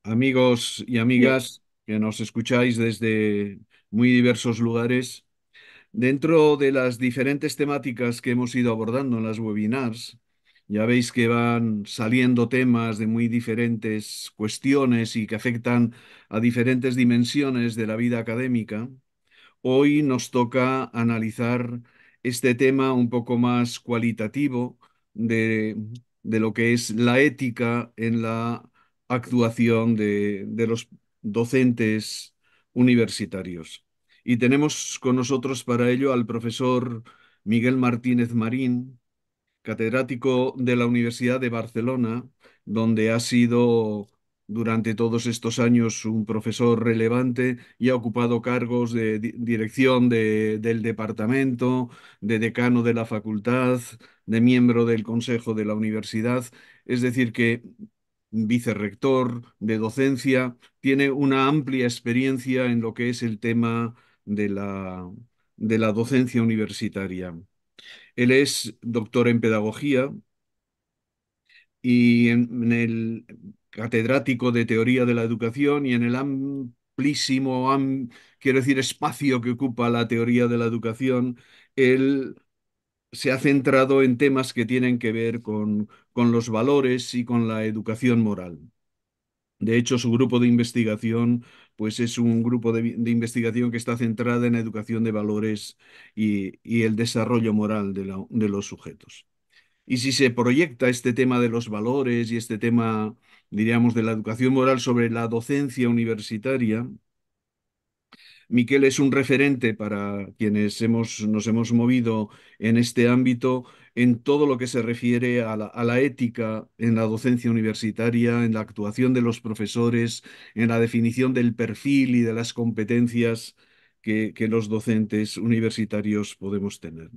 Amigos y Bien. amigas que nos escucháis desde muy diversos lugares, dentro de las diferentes temáticas que hemos ido abordando en las webinars, ya veis que van saliendo temas de muy diferentes cuestiones y que afectan a diferentes dimensiones de la vida académica. Hoy nos toca analizar este tema un poco más cualitativo de, de lo que es la ética en la actuación de los docentes universitarios. Y tenemos con nosotros para ello al profesor Miguel Martínez Marín, catedrático de la Universidad de Barcelona, donde ha sido durante todos estos años un profesor relevante y ha ocupado cargos de dirección del departamento, de decano de la facultad, de miembro del consejo de la universidad. Es decir, que vicerrector de docencia, tiene una amplia experiencia en lo que es el tema de de la docencia universitaria. Él es doctor en pedagogía y en el catedrático de teoría de la educación y en el amplísimo, quiero decir, espacio que ocupa la teoría de la educación, él se ha centrado en temas que tienen que ver con los valores y con la educación moral. De hecho, su grupo de investigación, pues es un grupo de investigación que está centrada en la educación de valores y el desarrollo moral de los sujetos. Y si se proyecta este tema de los valores y este tema, diríamos, de la educación moral sobre la docencia universitaria, Miquel es un referente para quienes nos hemos movido en este ámbito en todo lo que se refiere a a la ética en la docencia universitaria, en la actuación de los profesores, en la definición del perfil y de las competencias que los docentes universitarios podemos tener.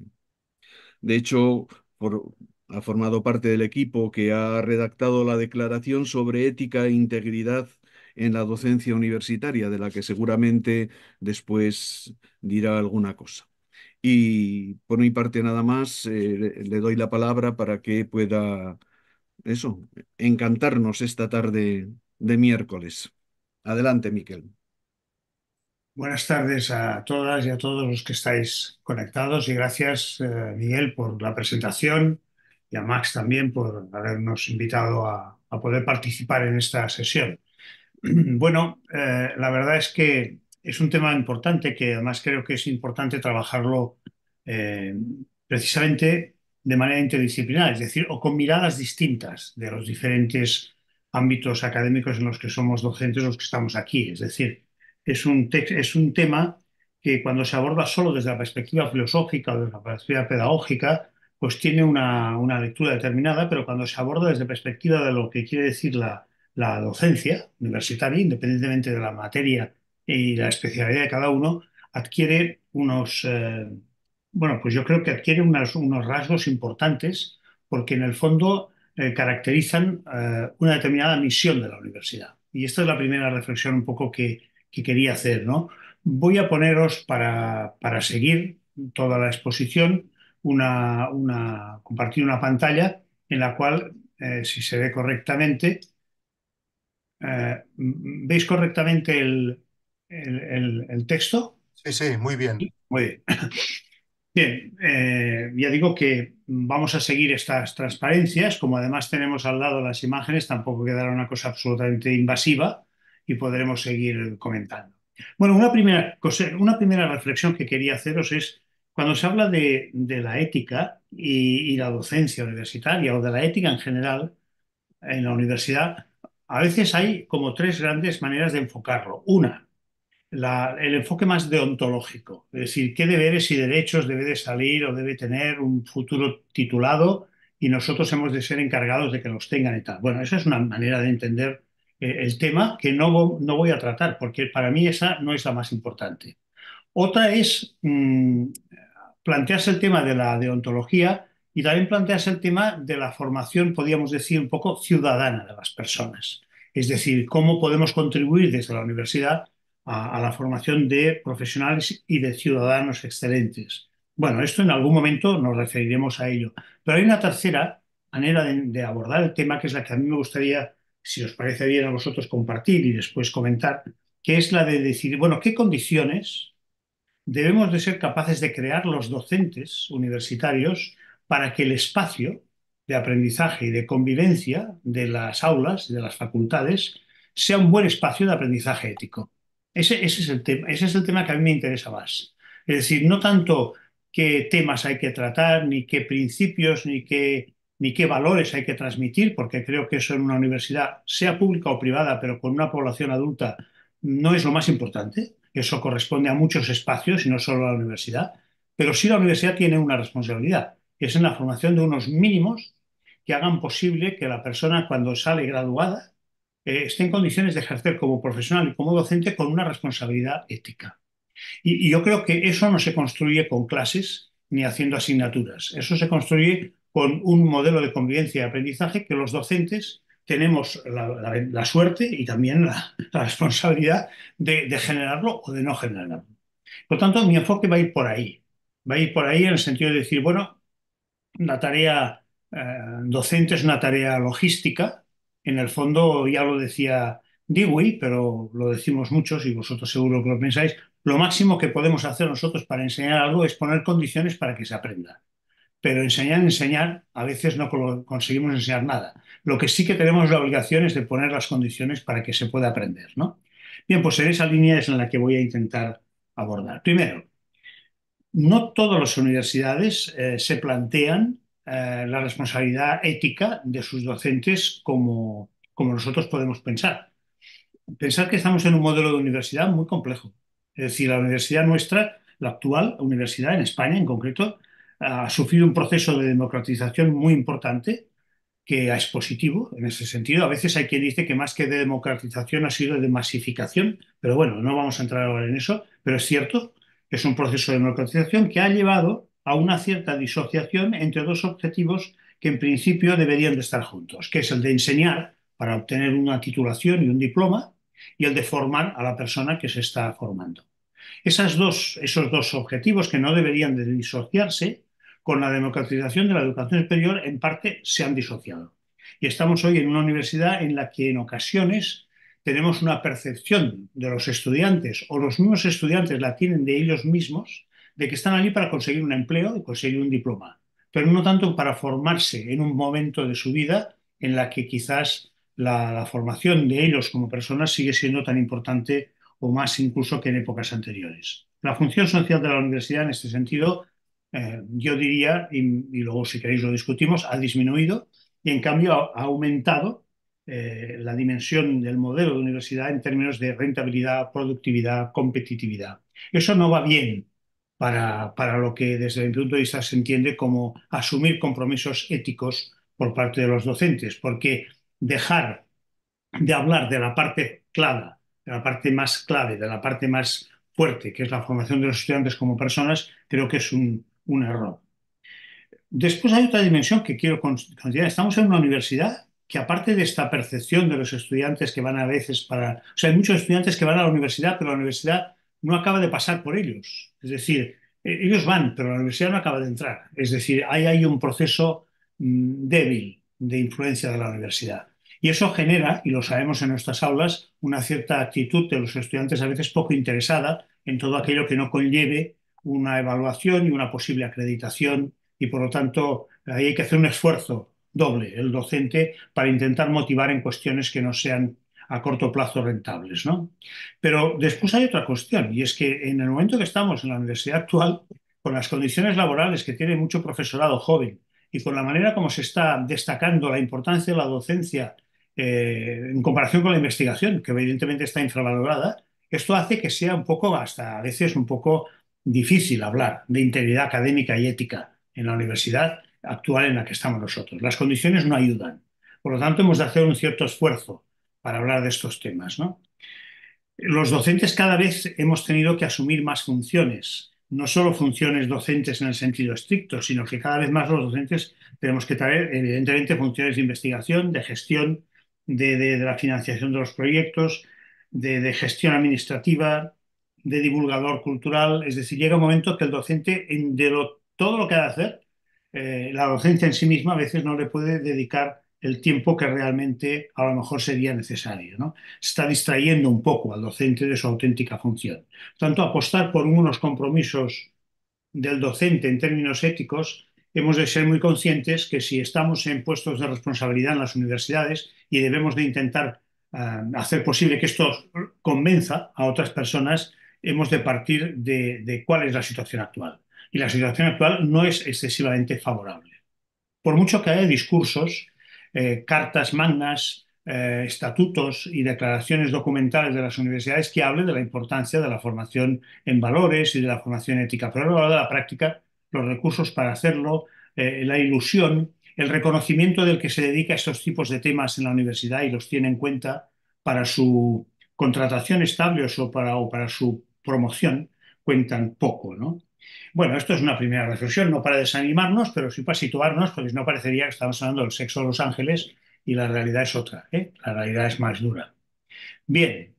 De hecho, por- ha formado parte del equipo que ha redactado la Declaración sobre Ética e Integridad en la Docencia Universitaria, de la que seguramente después dirá alguna cosa. Y por mi parte nada más, le doy la palabra para que pueda, eso, encantarnos esta tarde de miércoles. Adelante, Miquel. Buenas tardes a todas y a todos los que estáis conectados y gracias, Miguel, por la presentación y a Max también por habernos invitado a poder participar en esta sesión. Bueno, la verdad es que es un tema importante que además creo que es importante trabajarlo eh, precisamente de manera interdisciplinar, es decir, o con miradas distintas de los diferentes ámbitos académicos en los que somos docentes los que estamos aquí. Es decir, es un tema que cuando se aborda solo desde la perspectiva filosófica o desde la perspectiva pedagógica, pues tiene una lectura determinada, pero cuando se aborda desde la perspectiva de lo que quiere decir la docencia universitaria, independientemente de la materia y la especialidad de cada uno, adquiere bueno, pues yo creo que adquiere unos rasgos importantes porque en el fondo caracterizan una determinada misión de la universidad. Y esta es la primera reflexión un poco que quería hacer, ¿no? Voy a poneros para seguir toda la exposición compartir una pantalla en la cual, si se ve correctamente, ¿veis correctamente el texto? Sí, sí, muy bien. Muy bien. Bien, ya digo que vamos a seguir estas transparencias, como además tenemos al lado las imágenes, tampoco quedará una cosa absolutamente invasiva y podremos seguir comentando. Bueno, una primera reflexión que quería haceros es, cuando se habla de la ética y la docencia universitaria o de la ética en general en la universidad, a veces hay como tres grandes maneras de enfocarlo. Una, el enfoque más deontológico, es decir, qué deberes y derechos debe de salir o debe tener un futuro titulado y nosotros hemos de ser encargados de que los tengan y tal. Bueno, esa es una manera de entender el tema que no voy a tratar porque para mí esa no es la más importante. Otra es plantearse el tema de la deontología y también plantearse el tema de la formación, podríamos decir, un poco ciudadana de las personas. Es decir, cómo podemos contribuir desde la universidad a la formación de profesionales y de ciudadanos excelentes. Bueno, esto en algún momento nos referiremos a ello. Pero hay una tercera manera de abordar el tema que es la que a mí me gustaría si os parece bien a vosotros compartir y después comentar, que es la de decir, bueno, ¿qué condiciones debemos de ser capaces de crear los docentes universitarios para que el espacio de aprendizaje y de convivencia de las aulas, de las facultades, sea un buen espacio de aprendizaje ético? Ese es el tema, ese es el tema que a mí me interesa más. Es decir, no tanto qué temas hay que tratar, ni qué principios, ni qué valores hay que transmitir, porque creo que eso en una universidad, sea pública o privada, pero con una población adulta, no es lo más importante. Eso corresponde a muchos espacios y no solo a la universidad. Pero sí la universidad tiene una responsabilidad, que es en la formación de unos mínimos que hagan posible que la persona cuando sale graduada esté en condiciones de ejercer como profesional y como docente con una responsabilidad ética. Y yo creo que eso no se construye con clases ni haciendo asignaturas. Eso se construye con un modelo de convivencia y aprendizaje que los docentes tenemos la suerte y también la responsabilidad de generarlo o de no generarlo. Por lo tanto, mi enfoque va a ir por ahí. Va a ir por ahí en el sentido de decir, bueno, la tarea docente es una tarea logística. En el fondo, ya lo decía Dewey, pero lo decimos muchos y vosotros seguro que lo pensáis, lo máximo que podemos hacer nosotros para enseñar algo es poner condiciones para que se aprenda. Pero enseñar, a veces no conseguimos enseñar nada. Lo que sí que tenemos la obligación es de poner las condiciones para que se pueda aprender, ¿no? Bien, pues en esa línea es en la que voy a intentar abordar. Primero, no todas las universidades se plantean la responsabilidad ética de sus docentes como nosotros podemos pensar. Pensar que estamos en un modelo de universidad muy complejo. Es decir, la universidad nuestra, la actual universidad en España en concreto, ha sufrido un proceso de democratización muy importante que es positivo en ese sentido. A veces hay quien dice que más que de democratización ha sido de masificación, pero bueno, no vamos a entrar ahora en eso, pero es cierto que es un proceso de democratización que ha llevado a una cierta disociación entre dos objetivos que en principio deberían de estar juntos, que es el de enseñar para obtener una titulación y un diploma y el de formar a la persona que se está formando. Esos dos objetivos que no deberían de disociarse, con la democratización de la educación superior en parte se han disociado. Y estamos hoy en una universidad en la que en ocasiones tenemos una percepción de los estudiantes o los mismos estudiantes la tienen de ellos mismos, de que están allí para conseguir un empleo y conseguir un diploma, pero no tanto para formarse en un momento de su vida en la que quizás la formación de ellos como personas sigue siendo tan importante o más incluso que en épocas anteriores. La función social de la universidad en este sentido, yo diría, y luego si queréis lo discutimos, ha disminuido y en cambio ha aumentado la dimensión del modelo de universidad en términos de rentabilidad, productividad, competitividad. Eso no va bien para lo que desde mi punto de vista se entiende como asumir compromisos éticos por parte de los docentes, porque dejar de hablar de la parte clave, de la parte más clave, de la parte más fuerte, que es la formación de los estudiantes como personas, creo que es un error. Después hay otra dimensión que quiero considerar. Estamos en una universidad que aparte de esta percepción de los estudiantes que van a veces para... O sea, hay muchos estudiantes que van a la universidad, pero la universidad no acaba de pasar por ellos. Es decir, ellos van, pero la universidad no acaba de entrar. Es decir, hay un proceso débil de influencia de la universidad. Y eso genera, y lo sabemos en nuestras aulas, una cierta actitud de los estudiantes a veces poco interesada en todo aquello que no conlleve una evaluación y una posible acreditación y por lo tanto ahí hay que hacer un esfuerzo doble, el docente, para intentar motivar en cuestiones que no sean a corto plazo rentables, ¿no? Pero después hay otra cuestión, y es que en el momento que estamos en la universidad actual, con las condiciones laborales que tiene mucho profesorado joven y con la manera como se está destacando la importancia de la docencia en comparación con la investigación, que evidentemente está infravalorada, esto hace que sea un poco, hasta a veces un poco difícil hablar de integridad académica y ética en la universidad actual en la que estamos nosotros. Las condiciones no ayudan. Por lo tanto, hemos de hacer un cierto esfuerzo para hablar de estos temas, ¿no? Los docentes cada vez hemos tenido que asumir más funciones, no solo funciones docentes en el sentido estricto, sino que cada vez más los docentes tenemos que traer, evidentemente, funciones de investigación, de gestión, de la financiación de los proyectos, de gestión administrativa, de divulgador cultural. Es decir, llega un momento que el docente, todo lo que ha de hacer, la docencia en sí misma a veces no le puede dedicar el tiempo que realmente a lo mejor sería necesario, ¿no? Se está distrayendo un poco al docente de su auténtica función. Por tanto, apostar por unos compromisos del docente en términos éticos, hemos de ser muy conscientes que si estamos en puestos de responsabilidad en las universidades y debemos de intentar hacer posible que esto convenza a otras personas, hemos de partir de cuál es la situación actual. Y la situación actual no es excesivamente favorable. Por mucho que haya discursos, cartas magnas, estatutos y declaraciones documentales de las universidades que hablen de la importancia de la formación en valores y de la formación ética, pero a la hora de la práctica, los recursos para hacerlo, la ilusión, el reconocimiento del que se dedica a estos tipos de temas en la universidad y los tiene en cuenta para su contratación estable o para su promoción, cuentan poco, ¿no? Bueno, esto es una primera reflexión, no para desanimarnos, pero sí para situarnos, porque si no parecería que estamos hablando del sexo de los ángeles y la realidad es otra, ¿eh? La realidad es más dura. Bien,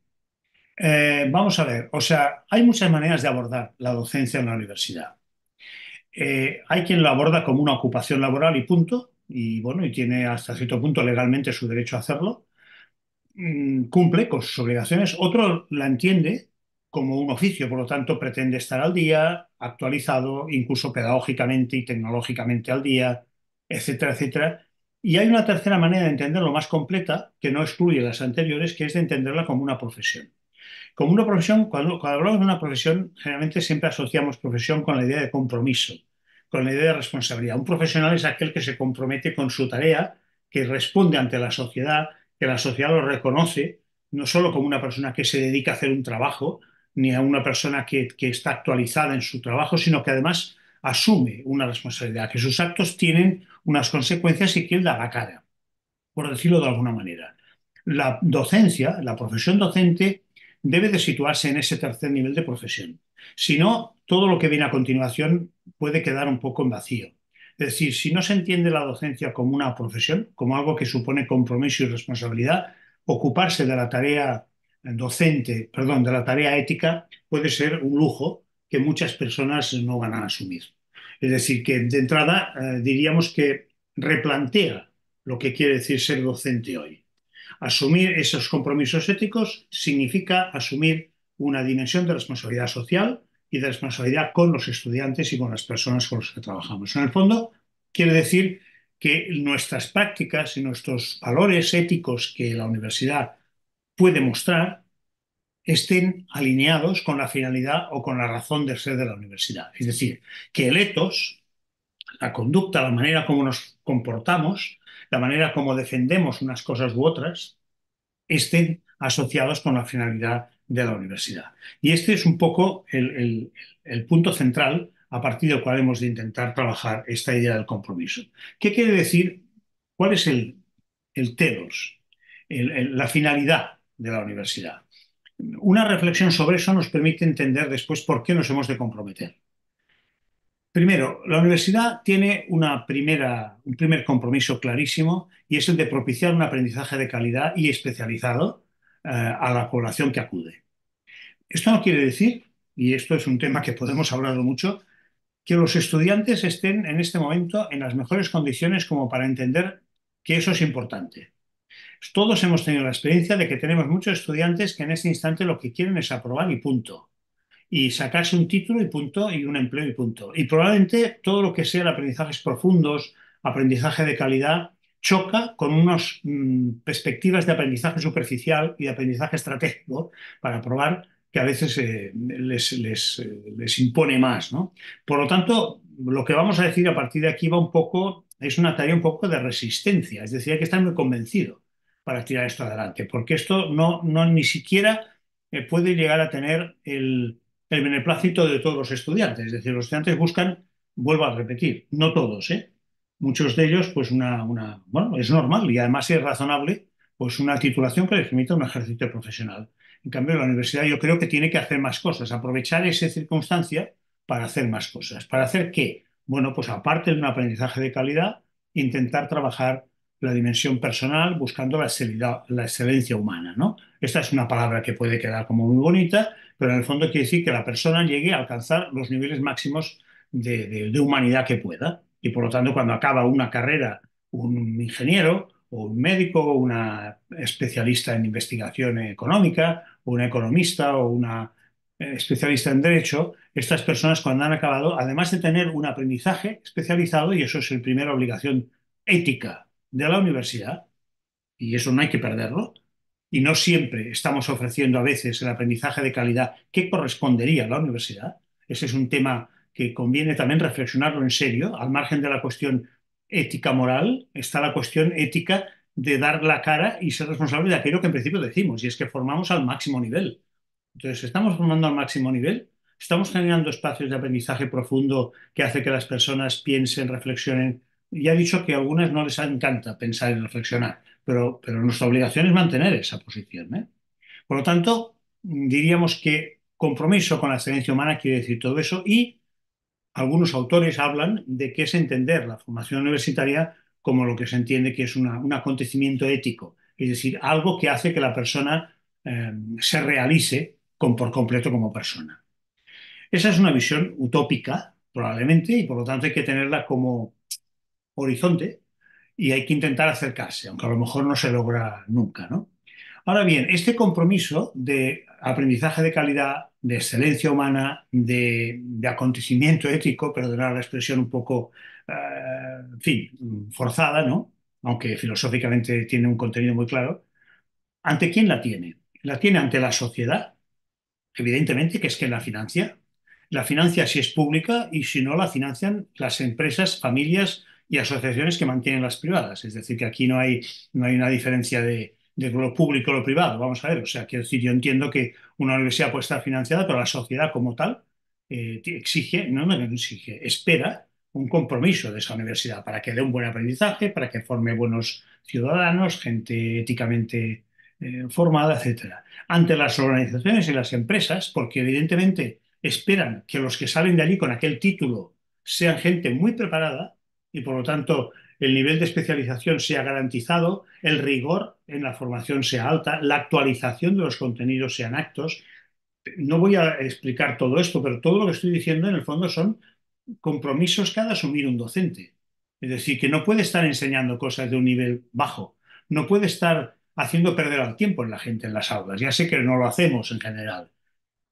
vamos a ver, o sea, hay muchas maneras de abordar la docencia en la universidad. Hay quien lo aborda como una ocupación laboral y punto, y bueno, y tiene hasta cierto punto legalmente su derecho a hacerlo. Cumple con sus obligaciones, otro la entiende como un oficio, por lo tanto pretende estar al día, actualizado, incluso pedagógicamente y tecnológicamente al día, etcétera, etcétera. Y hay una tercera manera de entenderlo más completa, que no excluye las anteriores, que es de entenderla como una profesión. Como una profesión, cuando hablamos de una profesión, generalmente siempre asociamos profesión con la idea de compromiso, con la idea de responsabilidad. Un profesional es aquel que se compromete con su tarea, que responde ante la sociedad, que la sociedad lo reconoce, no solo como una persona que se dedica a hacer un trabajo, ni a una persona que está actualizada en su trabajo, sino que además asume una responsabilidad, que sus actos tienen unas consecuencias y que él da la cara, por decirlo de alguna manera. La docencia, la profesión docente, debe de situarse en ese tercer nivel de profesión. Si no, todo lo que viene a continuación puede quedar un poco en vacío. Es decir, si no se entiende la docencia como una profesión, como algo que supone compromiso y responsabilidad, ocuparse de la tarea docente, perdón, de la tarea ética puede ser un lujo que muchas personas no van a asumir. Es decir, que de entrada diríamos que replantea lo que quiere decir ser docente hoy. Asumir esos compromisos éticos significa asumir una dimensión de responsabilidad social y de responsabilidad con los estudiantes y con las personas con las que trabajamos. En el fondo, quiere decir que nuestras prácticas y nuestros valores éticos que la universidad puede mostrar estén alineados con la finalidad o con la razón de ser de la universidad. Es decir, que el etos, la conducta, la manera como nos comportamos, la manera como defendemos unas cosas u otras, estén asociados con la finalidad de la universidad. Y este es un poco el punto central a partir del cual hemos de intentar trabajar esta idea del compromiso. ¿Qué quiere decir? ¿Cuál es el telos, la finalidad de la universidad? Una reflexión sobre eso nos permite entender después por qué nos hemos de comprometer. Primero, la universidad tiene un primer compromiso clarísimo y es el de propiciar un aprendizaje de calidad y especializado a la población que acude. Esto no quiere decir, y esto es un tema que podemos hablar mucho, que los estudiantes estén en este momento en las mejores condiciones como para entender que eso es importante. Todos hemos tenido la experiencia de que tenemos muchos estudiantes que en este instante lo que quieren es aprobar y punto y sacarse un título y punto, y un empleo y punto. Y probablemente todo lo que sea aprendizajes profundos, aprendizaje de calidad, choca con unas perspectivas de aprendizaje superficial y de aprendizaje estratégico para probar que a veces les impone más, ¿no? Por lo tanto, lo que vamos a decir a partir de aquí va un poco, es una tarea un poco de resistencia, es decir, hay que estar muy convencido para tirar esto adelante, porque esto no ni siquiera puede llegar a tener el beneplácito de todos los estudiantes. Es decir, los estudiantes buscan, vuelvo a repetir, no todos, ¿eh? Muchos de ellos, pues bueno, es normal y además es razonable, pues una titulación que les permita un ejercicio profesional. En cambio, la universidad yo creo que tiene que hacer más cosas, aprovechar esa circunstancia para hacer más cosas. ¿Para hacer qué? Bueno, pues aparte de un aprendizaje de calidad, intentar trabajar la dimensión personal buscando la excelencia humana, ¿no? Esta es una palabra que puede quedar como muy bonita, pero en el fondo quiere decir que la persona llegue a alcanzar los niveles máximos de humanidad que pueda. Y por lo tanto, cuando acaba una carrera, un ingeniero o un médico, o una especialista en investigación económica, o una economista, o una especialista en derecho. Estas personas cuando han acabado, además de tener un aprendizaje especializado, y eso es la primera obligación ética de la universidad, y eso no hay que perderlo, y no siempre estamos ofreciendo a veces el aprendizaje de calidad que correspondería a la universidad. Ese es un tema que conviene también reflexionarlo en serio. Al margen de la cuestión ética moral, está la cuestión ética de dar la cara y ser responsable de aquello que en principio decimos, y es que formamos al máximo nivel. Entonces, estamos formando al máximo nivel, estamos generando espacios de aprendizaje profundo que hace que las personas piensen, reflexionen. Ya he dicho que a algunas no les encanta pensar y reflexionar, pero nuestra obligación es mantener esa posición, ¿eh? Por lo tanto, diríamos que compromiso con la excelencia humana quiere decir todo eso, y algunos autores hablan de que es entender la formación universitaria como lo que se entiende que es un acontecimiento ético, es decir, algo que hace que la persona se realice por completo como persona. Esa es una visión utópica, probablemente, y por lo tanto hay que tenerla como horizonte y hay que intentar acercarse, aunque a lo mejor no se logra nunca, ¿no? Ahora bien, este compromiso de aprendizaje de calidad, de excelencia humana, de acontecimiento ético, perdonar la expresión un poco, en fin, forzada, ¿no? Aunque filosóficamente tiene un contenido muy claro, ¿ante quién la tiene? La tiene ante la sociedad, evidentemente, que es quien la financia. La financia si es pública y si no la financian las empresas, familias y asociaciones que mantienen las privadas. Es decir, que aquí no hay una diferencia de lo público o lo privado. Vamos a ver, o sea, quiero decir, yo entiendo que una universidad puede estar financiada, pero la sociedad como tal exige, no exige, espera un compromiso de esa universidad para que dé un buen aprendizaje, para que forme buenos ciudadanos, gente éticamente formada, etcétera, ante las organizaciones y las empresas, porque evidentemente esperan que los que salen de allí con aquel título sean gente muy preparada y por lo tanto el nivel de especialización sea garantizado, el rigor en la formación sea alta, la actualización de los contenidos sean actos. No voy a explicar todo esto, pero todo lo que estoy diciendo en el fondo son compromisos que ha de asumir un docente. Es decir, que no puede estar enseñando cosas de un nivel bajo, no puede estar haciendo perder el tiempo en la gente en las aulas. Ya sé que no lo hacemos en general,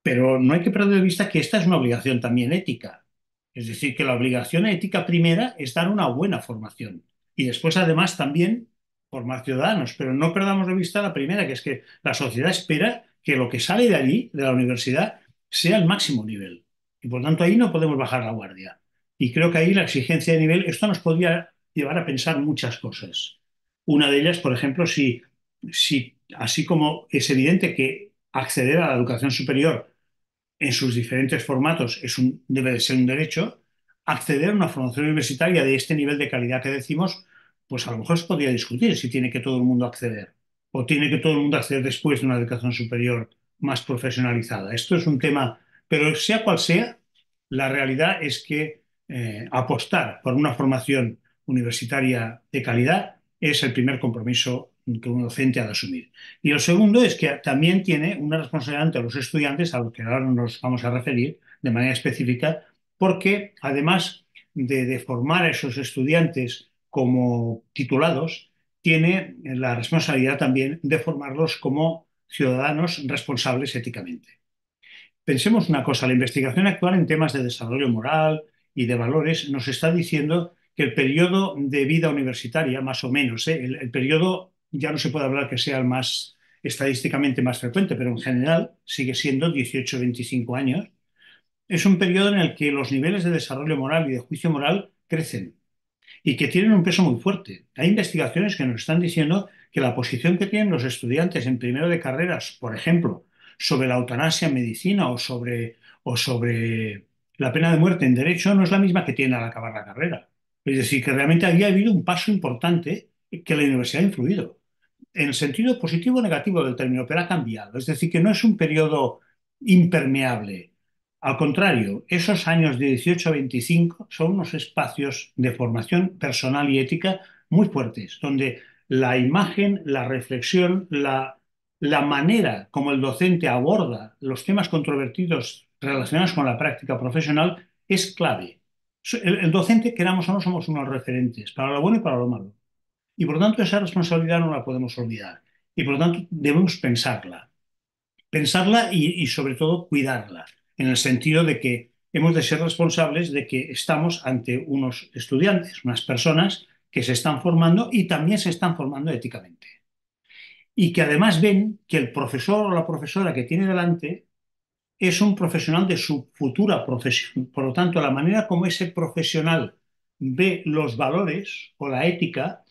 pero no hay que perder de vista que esta es una obligación también ética. Es decir, que la obligación ética primera es dar una buena formación y después además también formar ciudadanos, pero no perdamos de vista la primera, que es que la sociedad espera que lo que sale de allí, de la universidad, sea el máximo nivel. Y por tanto ahí no podemos bajar la guardia. Y creo que ahí la exigencia de nivel, esto nos podría llevar a pensar muchas cosas. Una de ellas, por ejemplo, si así como es evidente que acceder a la educación superior en sus diferentes formatos debe de ser un derecho, acceder a una formación universitaria de este nivel de calidad que decimos, pues a lo mejor se podría discutir si tiene que todo el mundo acceder o tiene que todo el mundo acceder después de una educación superior más profesionalizada. Esto es un tema, pero sea cual sea, la realidad es que apostar por una formación universitaria de calidad es el primer compromiso que un docente ha de asumir. Y lo segundo es que también tiene una responsabilidad ante los estudiantes, a los que ahora nos vamos a referir de manera específica, porque además de formar a esos estudiantes como titulados, tiene la responsabilidad también de formarlos como ciudadanos responsables éticamente. Pensemos una cosa, la investigación actual en temas de desarrollo moral y de valores nos está diciendo que el periodo de vida universitaria, más o menos, el periodo ya no se puede hablar que sea el más estadísticamente más frecuente, pero en general sigue siendo 18-25 años, es un periodo en el que los niveles de desarrollo moral y de juicio moral crecen y que tienen un peso muy fuerte. Hay investigaciones que nos están diciendo que la posición que tienen los estudiantes en primero de carreras, por ejemplo, sobre la eutanasia en medicina o sobre la pena de muerte en derecho, no es la misma que tienen al acabar la carrera. Es decir, que realmente había habido un paso importante que la universidad ha influido en el sentido positivo o negativo del término, pero ha cambiado. Es decir, que no es un periodo impermeable. Al contrario, esos años de 18 a 25 son unos espacios de formación personal y ética muy fuertes, donde la imagen, la reflexión, la manera como el docente aborda los temas controvertidos relacionados con la práctica profesional es clave. El docente, queramos o no, somos unos referentes, para lo bueno y para lo malo. Y por lo tanto esa responsabilidad no la podemos olvidar. Y por lo tanto debemos pensarla y sobre todo cuidarla, en el sentido de que hemos de ser responsables de que estamos ante unos estudiantes, unas personas que se están formando y también se están formando éticamente. Y que además ven que el profesor o la profesora que tiene delante es un profesional de su futura profesión. Por lo tanto, la manera como ese profesional ve los valores o la ética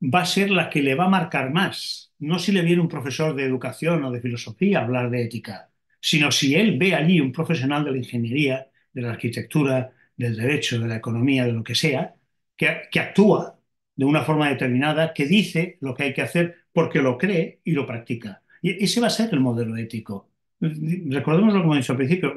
va a ser la que le va a marcar más. No si le viene un profesor de educación o de filosofía a hablar de ética, sino si él ve allí un profesional de la ingeniería, de la arquitectura, del derecho, de la economía, de lo que sea, que actúa de una forma determinada, que dice lo que hay que hacer porque lo cree y lo practica. Y ese va a ser el modelo ético. Recordemos lo que hemos dicho al principio,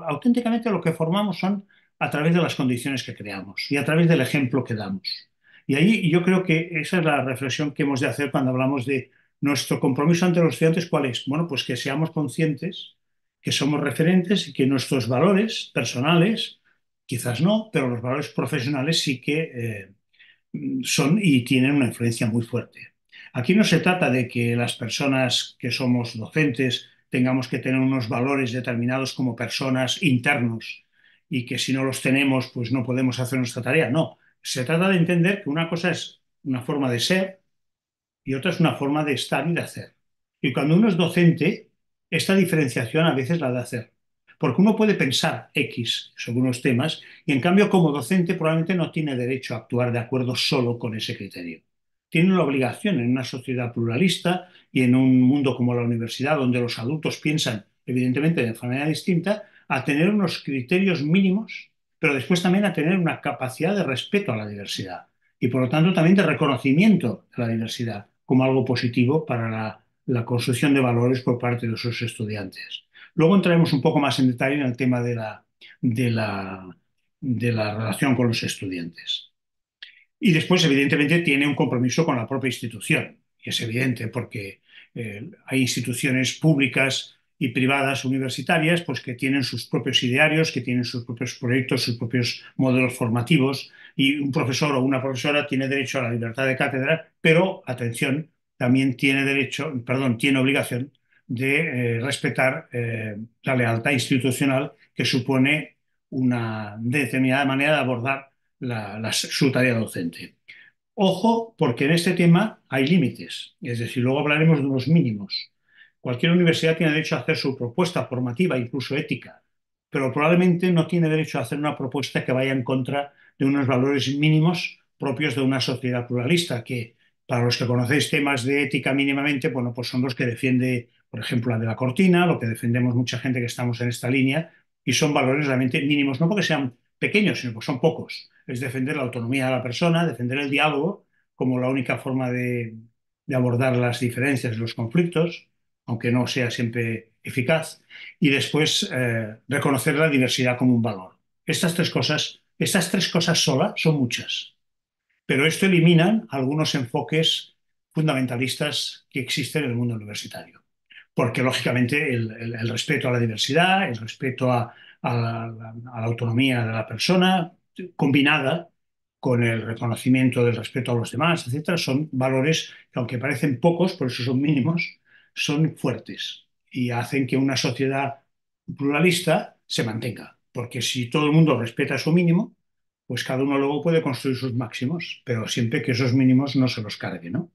auténticamente lo que formamos son a través de las condiciones que creamos y a través del ejemplo que damos. Y ahí yo creo que esa es la reflexión que hemos de hacer cuando hablamos de nuestro compromiso ante los estudiantes. ¿Cuál es? Bueno, pues que seamos conscientes que somos referentes y que nuestros valores personales, quizás no, pero los valores profesionales sí que son y tienen una influencia muy fuerte. Aquí no se trata de que las personas que somos docentes tengamos que tener unos valores determinados como personas internos y que si no los tenemos, pues no podemos hacer nuestra tarea. No, se trata de entender que una cosa es una forma de ser y otra es una forma de estar y de hacer. Y cuando uno es docente, esta diferenciación a veces la de hacer. Porque uno puede pensar X sobre unos temas y en cambio como docente probablemente no tiene derecho a actuar de acuerdo solo con ese criterio. Tiene la obligación en una sociedad pluralista y en un mundo como la universidad, donde los adultos piensan evidentemente de manera distinta, a tener unos criterios mínimos, pero después también a tener una capacidad de respeto a la diversidad y por lo tanto también de reconocimiento de la diversidad como algo positivo para la construcción de valores por parte de sus estudiantes. Luego entraremos un poco más en detalle en el tema de la, de la relación con los estudiantes. Y después, evidentemente, tiene un compromiso con la propia institución. Y es evidente porque hay instituciones públicas y privadas universitarias pues, que tienen sus propios idearios, que tienen sus propios proyectos, sus propios modelos formativos. Y un profesor o una profesora tiene derecho a la libertad de cátedra, pero, atención, también tiene derecho, perdón, tiene obligación de respetar la lealtad institucional que supone una determinada manera de abordar su tarea docente. Ojo, porque en este tema hay límites, es decir, luego hablaremos de unos mínimos. Cualquier universidad tiene derecho a hacer su propuesta formativa, incluso ética, pero probablemente no tiene derecho a hacer una propuesta que vaya en contra de unos valores mínimos propios de una sociedad pluralista, que para los que conocéis temas de ética mínimamente, bueno, pues son los que defiende, por ejemplo, la de la Cortina, lo que defendemos mucha gente que estamos en esta línea, y son valores realmente mínimos, no porque sean pequeños, sino porque son pocos. Es defender la autonomía de la persona, defender el diálogo como la única forma de abordar las diferencias y los conflictos, aunque no sea siempre eficaz, y después reconocer la diversidad como un valor. Estas tres cosas solas son muchas, pero esto elimina algunos enfoques fundamentalistas que existen en el mundo universitario porque lógicamente el respeto a la diversidad, el respeto a la autonomía de la persona, combinada con el reconocimiento del respeto a los demás, etcétera, son valores que aunque parecen pocos, por eso son mínimos, son fuertes y hacen que una sociedad pluralista se mantenga. Porque si todo el mundo respeta su mínimo, pues cada uno luego puede construir sus máximos, pero siempre que esos mínimos no se los cargue, ¿no?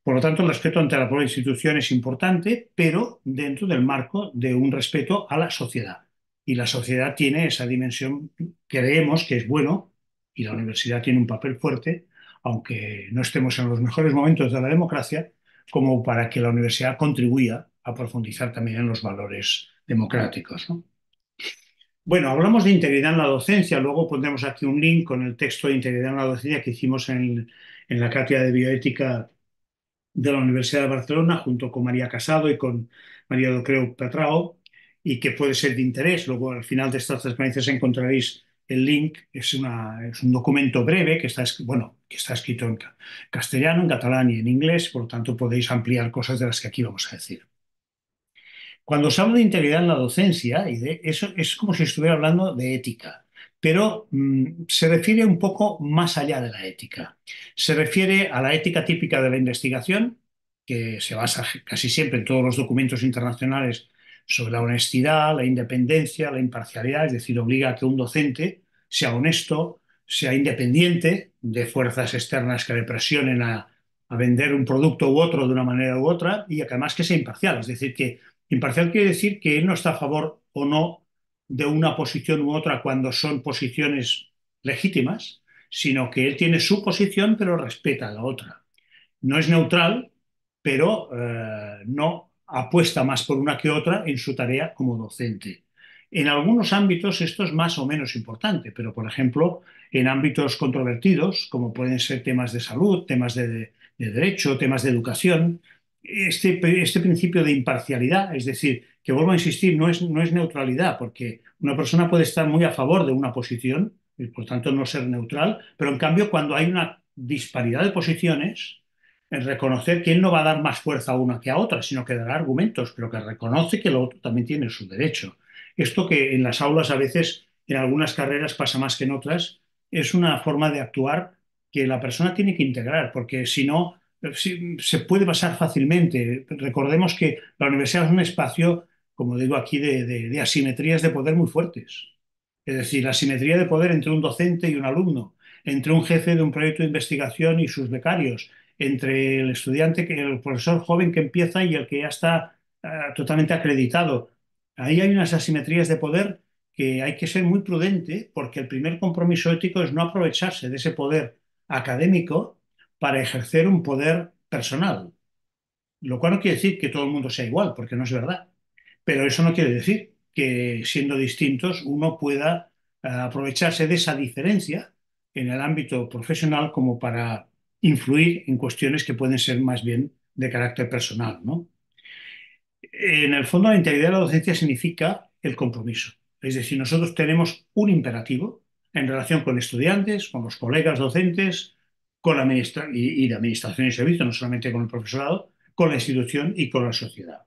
Por lo tanto, el respeto ante la propia institución es importante, pero dentro del marco de un respeto a la sociedad. Y la sociedad tiene esa dimensión, creemos que es bueno, y la universidad tiene un papel fuerte, aunque no estemos en los mejores momentos de la democracia, como para que la universidad contribuya a profundizar también en los valores democráticos, ¿no? Bueno, hablamos de integridad en la docencia, luego pondremos aquí un link con el texto de integridad en la docencia que hicimos en la cátedra de bioética de la Universidad de Barcelona, junto con María Casado y con María do Creu Petrao, y que puede ser de interés. Luego, al final de estas transparencias encontraréis el link. Es un documento breve bueno, que está escrito en castellano, en catalán y en inglés, por lo tanto podéis ampliar cosas de las que aquí vamos a decir. Cuando se habla de integridad en la docencia, y de eso es como si estuviera hablando de ética, pero se refiere un poco más allá de la ética. Se refiere a la ética típica de la investigación, que se basa casi siempre en todos los documentos internacionales sobre la honestidad, la independencia, la imparcialidad, es decir, obliga a que un docente sea honesto, sea independiente de fuerzas externas que le presionen a vender un producto u otro de una manera u otra y además que sea imparcial. Es decir, que imparcial quiere decir que él no está a favor o no de una posición u otra cuando son posiciones legítimas, sino que él tiene su posición pero respeta la otra. No es neutral, pero no apuesta más por una que otra en su tarea como docente. En algunos ámbitos esto es más o menos importante, pero por ejemplo, en ámbitos controvertidos, como pueden ser temas de salud, temas de derecho, temas de educación, este principio de imparcialidad, es decir, que vuelvo a insistir, no es neutralidad, porque una persona puede estar muy a favor de una posición y por tanto no ser neutral, pero en cambio cuando hay una disparidad de posiciones, el reconocer que él no va a dar más fuerza a una que a otra, sino que dará argumentos, pero que reconoce que el otro también tiene su derecho. Esto que en las aulas a veces, en algunas carreras pasa más que en otras, es una forma de actuar que la persona tiene que integrar, porque si no, se puede pasar fácilmente. Recordemos que la universidad es un espacio, como digo aquí, de asimetrías de poder muy fuertes. Es decir, la asimetría de poder entre un docente y un alumno, entre un jefe de un proyecto de investigación y sus becarios, entre el estudiante, el profesor joven que empieza y el que ya está totalmente acreditado. Ahí hay unas asimetrías de poder que hay que ser muy prudente porque el primer compromiso ético es no aprovecharse de ese poder académico para ejercer un poder personal, lo cual no quiere decir que todo el mundo sea igual, porque no es verdad. Pero eso no quiere decir que siendo distintos uno pueda aprovecharse de esa diferencia en el ámbito profesional como para influir en cuestiones que pueden ser más bien de carácter personal, ¿no? En el fondo, la integridad de la docencia significa el compromiso. Es decir, nosotros tenemos un imperativo en relación con estudiantes, con los colegas docentes, con la y la administración y servicio, no solamente con el profesorado, con la institución y con la sociedad.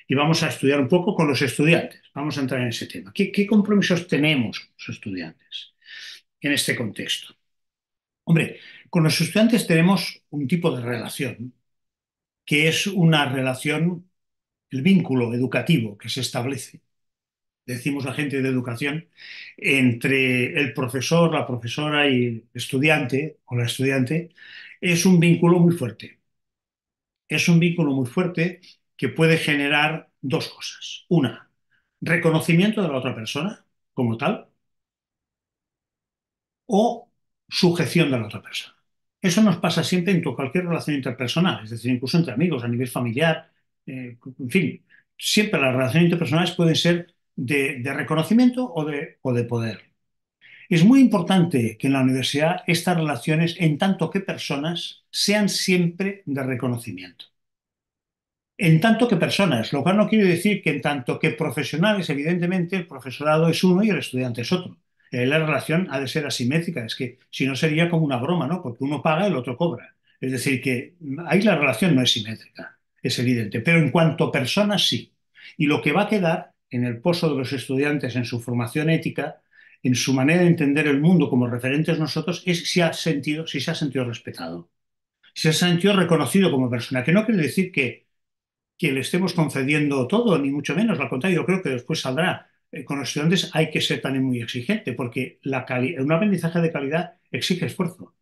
Y vamos a estudiar un poco con los estudiantes. Vamos a entrar en ese tema. ¿Qué compromisos tenemos con los estudiantes en este contexto? Hombre, con los estudiantes tenemos un tipo de relación que es una relación, el vínculo educativo que se establece, decimos la gente de educación, entre el profesor, la profesora y el estudiante o la estudiante, es un vínculo muy fuerte. Es un vínculo muy fuerte que puede generar dos cosas. Una, reconocimiento de la otra persona como tal o sujeción de la otra persona. Eso nos pasa siempre en cualquier relación interpersonal, es decir, incluso entre amigos, a nivel familiar, en fin, siempre las relaciones interpersonales pueden ser de reconocimiento o de poder. Es muy importante que en la universidad estas relaciones, en tanto que personas, sean siempre de reconocimiento. En tanto que personas, lo cual no quiere decir que en tanto que profesionales, evidentemente, el profesorado es uno y el estudiante es otro. La relación ha de ser asimétrica, es que si no sería como una broma, ¿no? Porque uno paga y el otro cobra. Es decir, que ahí la relación no es simétrica, es evidente, pero en cuanto a personas sí. Y lo que va a quedar en el pozo de los estudiantes en su formación ética, en su manera de entender el mundo como referentes nosotros, es si se ha sentido respetado, si se ha sentido reconocido como persona, que no quiere decir que le estemos concediendo todo, ni mucho menos. Al contrario, yo creo que después saldrá. Con los estudiantes hay que ser también muy exigente, porque un aprendizaje de calidad exige esfuerzo.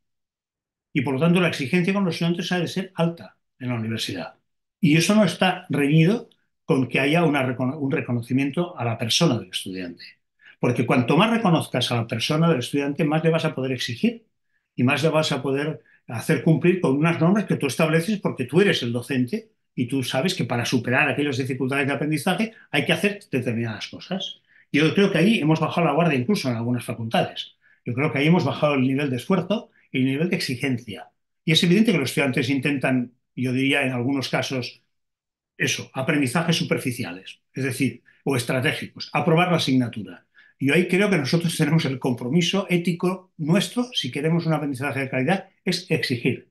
Y por lo tanto, la exigencia con los estudiantes ha de ser alta en la universidad. Y eso no está reñido con que haya un reconocimiento a la persona del estudiante. Porque cuanto más reconozcas a la persona del estudiante, más le vas a poder exigir y más le vas a poder hacer cumplir con unas normas que tú estableces porque tú eres el docente y tú sabes que para superar aquellas dificultades de aprendizaje hay que hacer determinadas cosas. Yo creo que ahí hemos bajado la guardia incluso en algunas facultades. Yo creo que ahí hemos bajado el nivel de esfuerzo y el nivel de exigencia. Y es evidente que los estudiantes intentan, yo diría en algunos casos, eso, aprendizajes superficiales, es decir, o estratégicos, aprobar la asignatura. Y ahí creo que nosotros tenemos el compromiso ético nuestro, si queremos un aprendizaje de calidad, es exigir.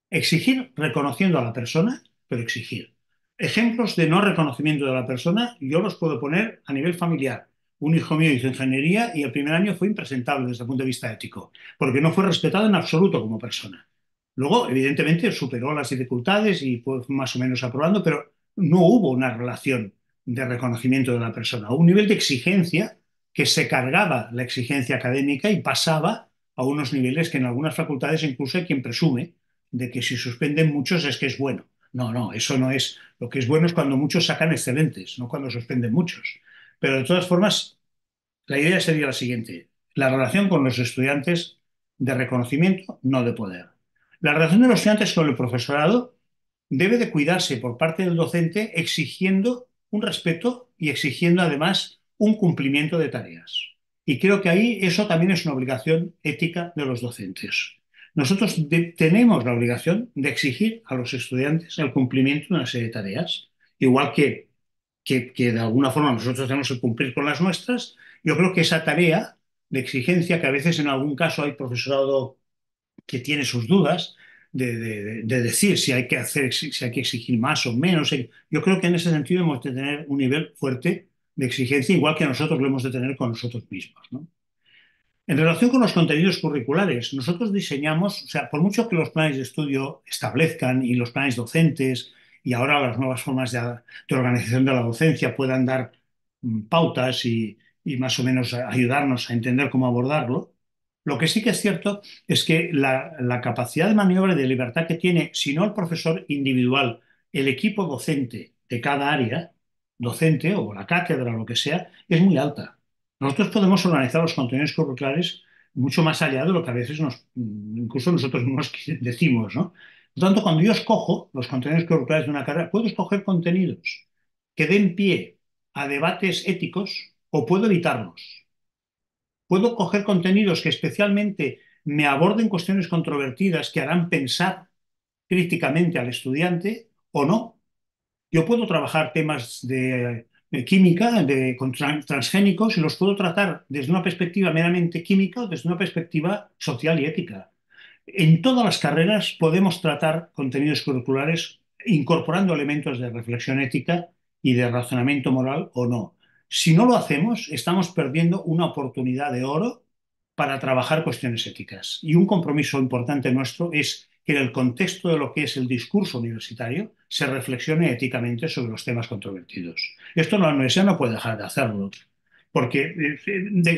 Exigir reconociendo a la persona, pero exigir. Ejemplos de no reconocimiento de la persona, yo los puedo poner a nivel familiar. Un hijo mío hizo ingeniería y el primer año fue impresentable desde el punto de vista ético, porque no fue respetado en absoluto como persona. Luego, evidentemente, superó las dificultades y fue más o menos aprobando, pero no hubo una relación de reconocimiento de la persona. Hubo un nivel de exigencia que se cargaba la exigencia académica y pasaba a unos niveles que en algunas facultades incluso hay quien presume de que si suspenden muchos es que es bueno. No, no, eso no es. Lo que es bueno es cuando muchos sacan excelentes, no cuando suspenden muchos. Pero de todas formas, la idea sería la siguiente: la relación con los estudiantes de reconocimiento, no de poder. La relación de los estudiantes con el profesorado debe de cuidarse por parte del docente exigiendo un respeto y exigiendo además un cumplimiento de tareas. Y creo que ahí eso también es una obligación ética de los docentes. Nosotros tenemos la obligación de exigir a los estudiantes el cumplimiento de una serie de tareas, igual que de alguna forma nosotros tenemos que cumplir con las nuestras. Yo creo que esa tarea de exigencia, que a veces en algún caso hay profesorado que tiene sus dudas de decir si hay que hacer, si hay que exigir más o menos. Yo creo que en ese sentido hemos de tener un nivel fuerte de exigencia, igual que nosotros lo hemos de tener con nosotros mismos, ¿no? En relación con los contenidos curriculares, nosotros diseñamos, o sea, por mucho que los planes de estudio establezcan y los planes docentes y ahora las nuevas formas de organización de la docencia puedan dar pautas y más o menos ayudarnos a entender cómo abordarlo, lo que sí que es cierto es que la capacidad de maniobra y de libertad que tiene, si no el profesor individual, el equipo docente de cada área, docente o la cátedra o lo que sea, es muy alta. Nosotros podemos organizar los contenidos curriculares mucho más allá de lo que a veces incluso nosotros mismos decimos, ¿no? Por lo tanto, cuando yo escojo los contenidos curriculares de una carrera, puedo escoger contenidos que den pie a debates éticos o puedo evitarlos. Puedo coger contenidos que especialmente me aborden cuestiones controvertidas que harán pensar críticamente al estudiante o no. Yo puedo trabajar temas de química, con transgénicos, y los puedo tratar desde una perspectiva meramente química o desde una perspectiva social y ética. En todas las carreras podemos tratar contenidos curriculares incorporando elementos de reflexión ética y de razonamiento moral o no. Si no lo hacemos, estamos perdiendo una oportunidad de oro para trabajar cuestiones éticas. Y un compromiso importante nuestro es que en el contexto de lo que es el discurso universitario se reflexione éticamente sobre los temas controvertidos. Esto la universidad no puede dejar de hacerlo, porque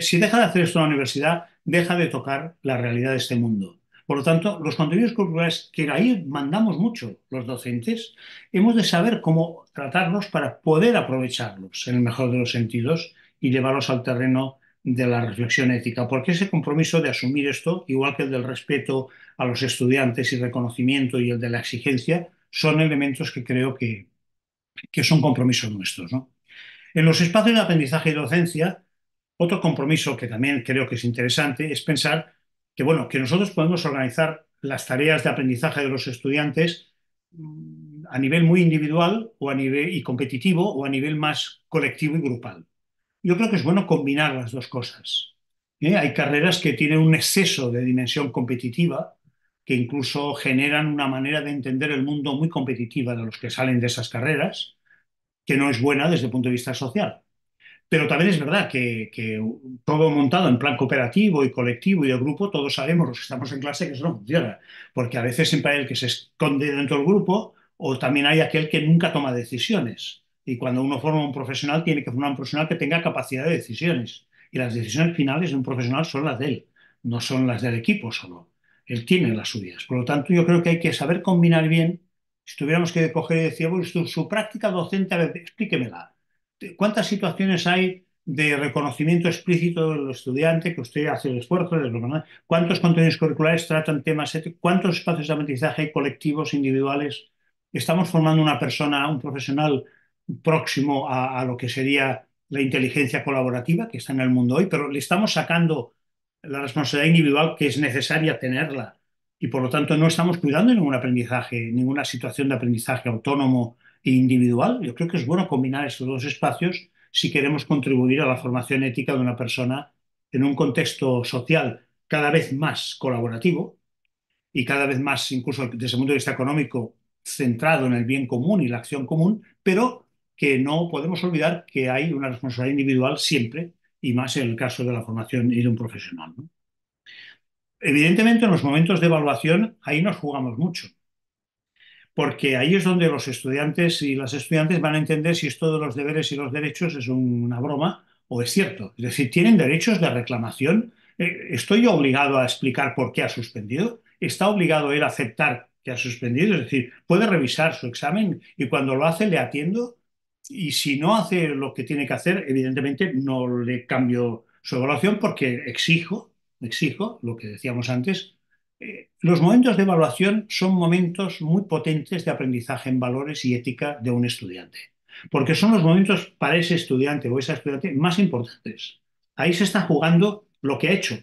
si deja de hacer esto la universidad, deja de tocar la realidad de este mundo. Por lo tanto, los contenidos curriculares, que ahí mandamos mucho los docentes, hemos de saber cómo tratarlos para poder aprovecharlos en el mejor de los sentidos y llevarlos al terreno de la reflexión ética, porque ese compromiso de asumir esto, igual que el del respeto a los estudiantes y reconocimiento y el de la exigencia, son elementos que creo que son compromisos nuestros, ¿no? En los espacios de aprendizaje y docencia, otro compromiso que también creo que es interesante es pensar que, bueno, que nosotros podemos organizar las tareas de aprendizaje de los estudiantes a nivel muy individual o a nivel y competitivo o a nivel más colectivo y grupal. Yo creo que es bueno combinar las dos cosas. Hay carreras que tienen un exceso de dimensión competitiva que incluso generan una manera de entender el mundo muy competitiva de los que salen de esas carreras, que no es buena desde el punto de vista social. Pero también es verdad que todo montado en plan cooperativo y colectivo y de grupo, todos sabemos, los que estamos en clase, que eso no funciona. Porque a veces siempre hay el que se esconde dentro del grupo o también hay aquel que nunca toma decisiones. Y cuando uno forma un profesional, tiene que formar un profesional que tenga capacidad de decisiones. Y las decisiones finales de un profesional son las de él, no son las del equipo solo. Él tiene las suyas. Por lo tanto, yo creo que hay que saber combinar bien. Si tuviéramos que coger y decir, bueno, su práctica docente, a ver, explíquemela. ¿Cuántas situaciones hay de reconocimiento explícito del estudiante que usted hace el esfuerzo de lo? ¿Cuántos contenidos curriculares tratan temas éticos? ¿Cuántos espacios de aprendizaje colectivos, individuales? ¿Estamos formando una persona, un profesional próximo a lo que sería la inteligencia colaborativa que está en el mundo hoy, pero le estamos sacando la responsabilidad individual que es necesaria tenerla y por lo tanto no estamos cuidando ningún aprendizaje, ninguna situación de aprendizaje autónomo e individual? Yo creo que es bueno combinar estos dos espacios si queremos contribuir a la formación ética de una persona en un contexto social cada vez más colaborativo y cada vez más, incluso desde el punto de vista económico, centrado en el bien común y la acción común, pero que no podemos olvidar que hay una responsabilidad individual siempre y más en el caso de la formación y de un profesional, ¿no? Evidentemente, en los momentos de evaluación, ahí nos jugamos mucho, porque ahí es donde los estudiantes y las estudiantes van a entender si esto de los deberes y los derechos es una broma o es cierto. Es decir, ¿tienen derechos de reclamación? ¿Estoy yo obligado a explicar por qué ha suspendido? ¿Está obligado él a aceptar que ha suspendido? Es decir, puede revisar su examen y cuando lo hace le atiendo y si no hace lo que tiene que hacer, evidentemente no le cambio su evaluación porque exijo lo que decíamos antes. Los momentos de evaluación son momentos muy potentes de aprendizaje en valores y ética de un estudiante, porque son los momentos para ese estudiante o esa estudiante más importantes. Ahí se está jugando lo que ha hecho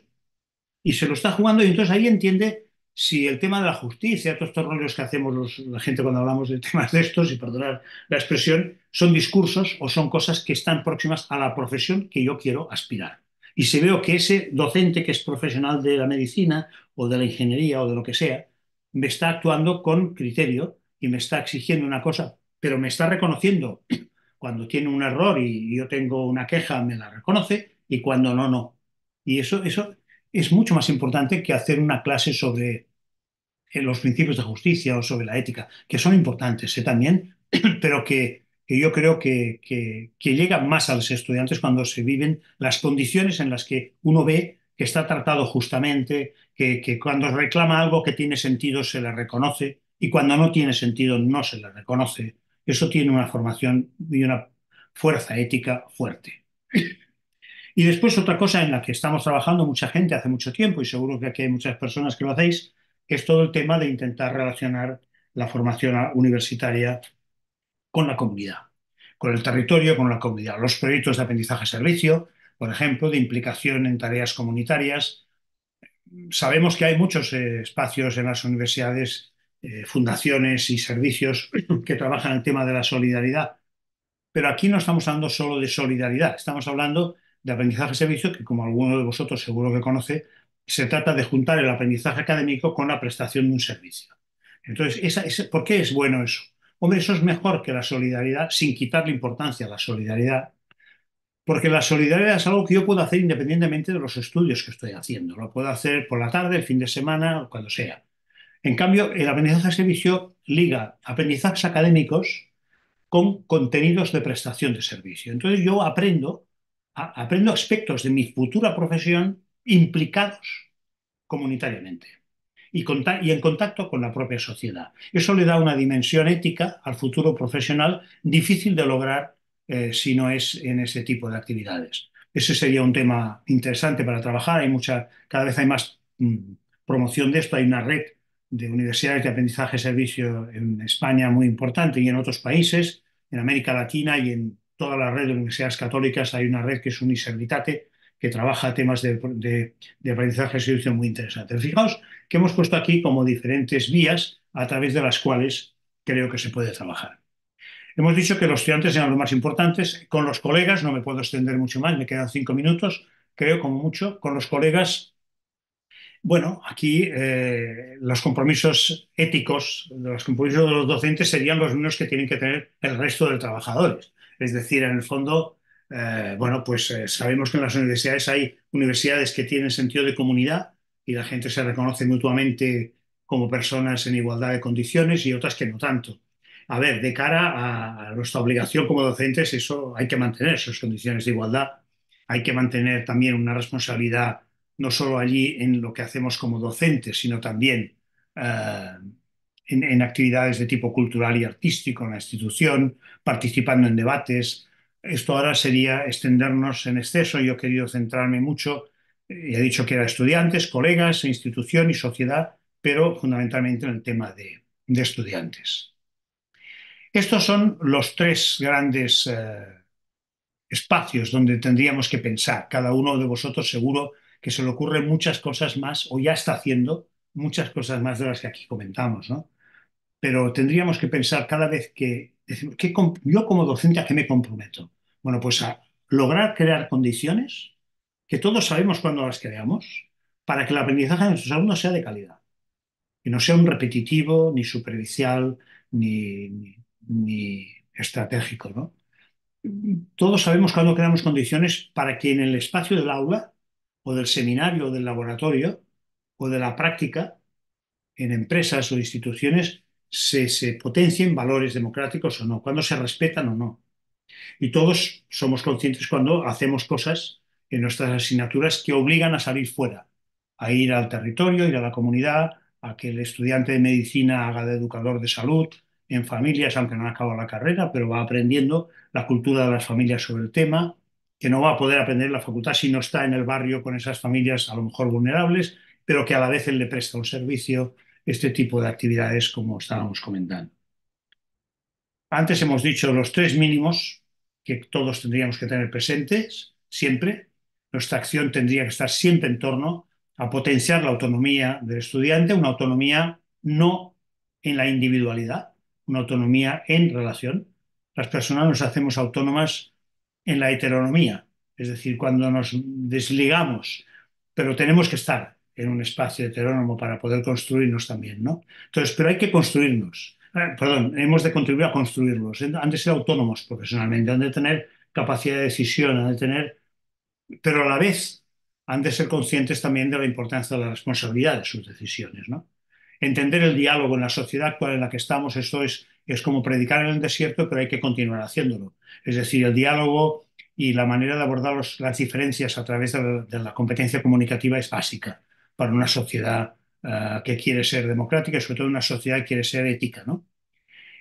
y se lo está jugando y entonces ahí entiende si el tema de la justicia, todos estos rollos que hacemos la gente cuando hablamos de temas de estos, y perdonar la expresión, son discursos o son cosas que están próximas a la profesión que yo quiero aspirar. Y si veo que ese docente que es profesional de la medicina o de la ingeniería o de lo que sea, me está actuando con criterio y me está exigiendo una cosa, pero me está reconociendo cuando tiene un error y yo tengo una queja, me la reconoce y cuando no, no. Y eso es mucho más importante que hacer una clase sobre los principios de justicia o sobre la ética, que son importantes también, pero que yo creo que llegan más a los estudiantes cuando se viven las condiciones en las que uno ve que está tratado justamente, que cuando reclama algo que tiene sentido se le reconoce y cuando no tiene sentido no se le reconoce. Eso tiene una formación y una fuerza ética fuerte. Y después otra cosa en la que estamos trabajando mucha gente hace mucho tiempo, y seguro que aquí hay muchas personas que lo hacéis, es todo el tema de intentar relacionar la formación universitaria con la comunidad, con el territorio, con la comunidad. Los proyectos de aprendizaje-servicio, por ejemplo, de implicación en tareas comunitarias. Sabemos que hay muchos espacios en las universidades, fundaciones y servicios que trabajan el tema de la solidaridad, pero aquí no estamos hablando solo de solidaridad, estamos hablando de aprendizaje-servicio, que como alguno de vosotros seguro que conoce, se trata de juntar el aprendizaje académico con la prestación de un servicio. Entonces, ¿por qué es bueno eso? Hombre, eso es mejor que la solidaridad, sin quitarle importancia a la solidaridad, porque la solidaridad es algo que yo puedo hacer independientemente de los estudios que estoy haciendo. Lo puedo hacer por la tarde, el fin de semana, cuando sea. En cambio, el aprendizaje-servicio liga aprendizajes académicos con contenidos de prestación de servicio. Entonces yo aprendo aspectos de mi futura profesión implicados comunitariamente y en contacto con la propia sociedad. Eso le da una dimensión ética al futuro profesional difícil de lograr si no es en ese tipo de actividades. Ese sería un tema interesante para trabajar. Cada vez hay más promoción de esto. Hay una red de universidades de aprendizaje-servicio en España muy importante y en otros países, en América Latina y en toda la red de universidades católicas hay una red que es Uniservitate, que trabaja temas de aprendizaje-servicio muy interesantes. Fijaos que hemos puesto aquí como diferentes vías a través de las cuales creo que se puede trabajar. Hemos dicho que los estudiantes eran los más importantes. Con los colegas, no me puedo extender mucho más, me quedan 5 minutos, creo como mucho. Con los colegas, bueno, aquí los compromisos éticos, los compromisos de los docentes serían los mismos que tienen que tener el resto de trabajadores. Es decir, en el fondo, bueno, pues sabemos que en las universidades hay universidades que tienen sentido de comunidad y la gente se reconoce mutuamente como personas en igualdad de condiciones y otras que no tanto. A ver, de cara a nuestra obligación como docentes, eso hay que mantener esas condiciones de igualdad. Hay que mantener también una responsabilidad no solo allí en lo que hacemos como docentes, sino también eh, en actividades de tipo cultural y artístico en la institución, participando en debates. Esto ahora sería extendernos en exceso. Yo he querido centrarme mucho, he dicho que era estudiantes, colegas, institución y sociedad, pero fundamentalmente en el tema de estudiantes. Estos son los tres grandes espacios donde tendríamos que pensar. Cada uno de vosotros seguro que se le ocurren muchas cosas más o ya está haciendo muchas cosas más de las que aquí comentamos, ¿no? Pero tendríamos que pensar cada vez que decimos, yo como docente, ¿a qué me comprometo? Bueno, pues a lograr crear condiciones que todos sabemos cuándo las creamos para que el aprendizaje de nuestros alumnos sea de calidad, que no sea un repetitivo, ni superficial, ni estratégico, ¿no? todos sabemos cuándo creamos condiciones para que en el espacio del aula o del seminario o del laboratorio o de la práctica en empresas o instituciones se potencien valores democráticos o no, cuando se respetan o no. Y todos somos conscientes cuando hacemos cosas en nuestras asignaturas que obligan a salir fuera, a ir al territorio, ir a la comunidad, a que el estudiante de medicina haga de educador de salud en familias, aunque no acaba la carrera, pero va aprendiendo la cultura de las familias sobre el tema, que no va a poder aprender en la facultad si no está en el barrio con esas familias a lo mejor vulnerables, pero que a la vez él le presta un servicio, este tipo de actividades como estábamos comentando. Antes hemos dicho los tres mínimos que todos tendríamos que tener presentes siempre. Nuestra acción tendría que estar siempre en torno a potenciar la autonomía del estudiante, una autonomía no en la individualidad, una autonomía en relación. Las personas nos hacemos autónomas en la heteronomía, es decir, cuando nos desligamos, pero tenemos que estar en un espacio heterónomo para poder construirnos también, ¿no? Entonces, pero hay que construirnos. Perdón, hemos de contribuir a construirlos. Han de ser autónomos profesionalmente, han de tener capacidad de decisión, han de tener, pero a la vez han de ser conscientes también de la importancia de la responsabilidad de sus decisiones, ¿no? Entender el diálogo en la sociedad actual en la que estamos, esto es como predicar en el desierto, pero hay que continuar haciéndolo. Es decir, el diálogo y la manera de abordar las diferencias a través de la competencia comunicativa es básica para una sociedad que quiere ser democrática y sobre todo una sociedad que quiere ser ética, ¿no?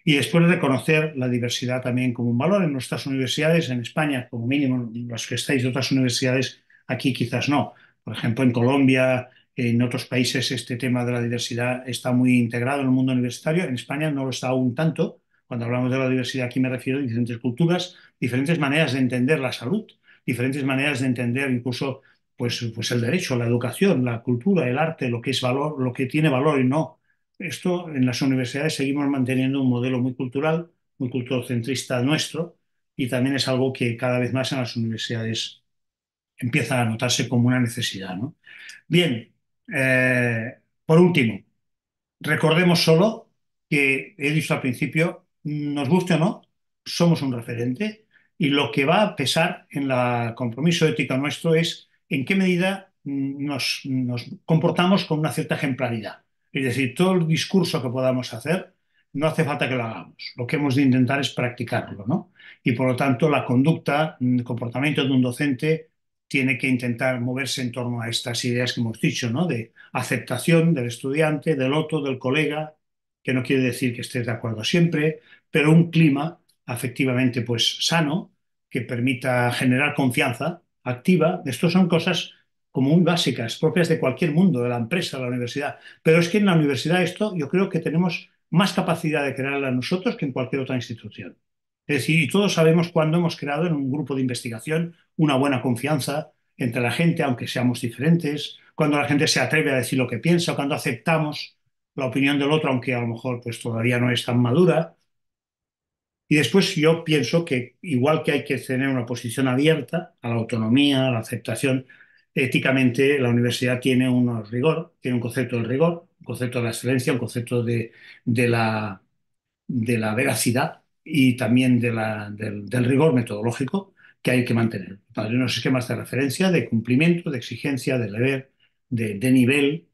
Y después reconocer la diversidad también como un valor en nuestras universidades, en España, como mínimo, los que estáis de otras universidades, aquí quizás no. Por ejemplo, en Colombia, en otros países, este tema de la diversidad está muy integrado en el mundo universitario. En España no lo está aún tanto. Cuando hablamos de la diversidad, aquí me refiero a diferentes culturas, diferentes maneras de entender la salud, diferentes maneras de entender incluso pues el derecho, la educación, la cultura, el arte, lo que es valor, lo que tiene valor y no. Esto en las universidades seguimos manteniendo un modelo muy cultural, muy culturocentrista nuestro, y también es algo que cada vez más en las universidades empieza a notarse como una necesidad, ¿no? Bien, por último, recordemos solo que he dicho al principio, nos guste o no, somos un referente y lo que va a pesar en el compromiso ético nuestro es en qué medida nos comportamos con una cierta ejemplaridad. Es decir, todo el discurso que podamos hacer no hace falta que lo hagamos. Lo que hemos de intentar es practicarlo, ¿no? Y por lo tanto, la conducta, el comportamiento de un docente tiene que intentar moverse en torno a estas ideas que hemos dicho, ¿no? De aceptación del estudiante, del otro, del colega, que no quiere decir que estés de acuerdo siempre, pero un clima afectivamente pues sano que permita generar confianza activa. Esto son cosas como muy básicas, propias de cualquier mundo, de la empresa, de la universidad. Pero es que en la universidad esto yo creo que tenemos más capacidad de crearla nosotros que en cualquier otra institución. Es decir, y todos sabemos cuándo hemos creado en un grupo de investigación una buena confianza entre la gente, aunque seamos diferentes, cuando la gente se atreve a decir lo que piensa, cuando aceptamos la opinión del otro, aunque a lo mejor pues todavía no es tan madura. Y después yo pienso que igual que hay que tener una posición abierta a la autonomía, a la aceptación, éticamente la universidad tiene un rigor, tiene un concepto del rigor, un concepto de la excelencia, un concepto de la veracidad y también del rigor metodológico que hay que mantener. Hay unos esquemas de referencia, de cumplimiento, de exigencia, de deber, de nivel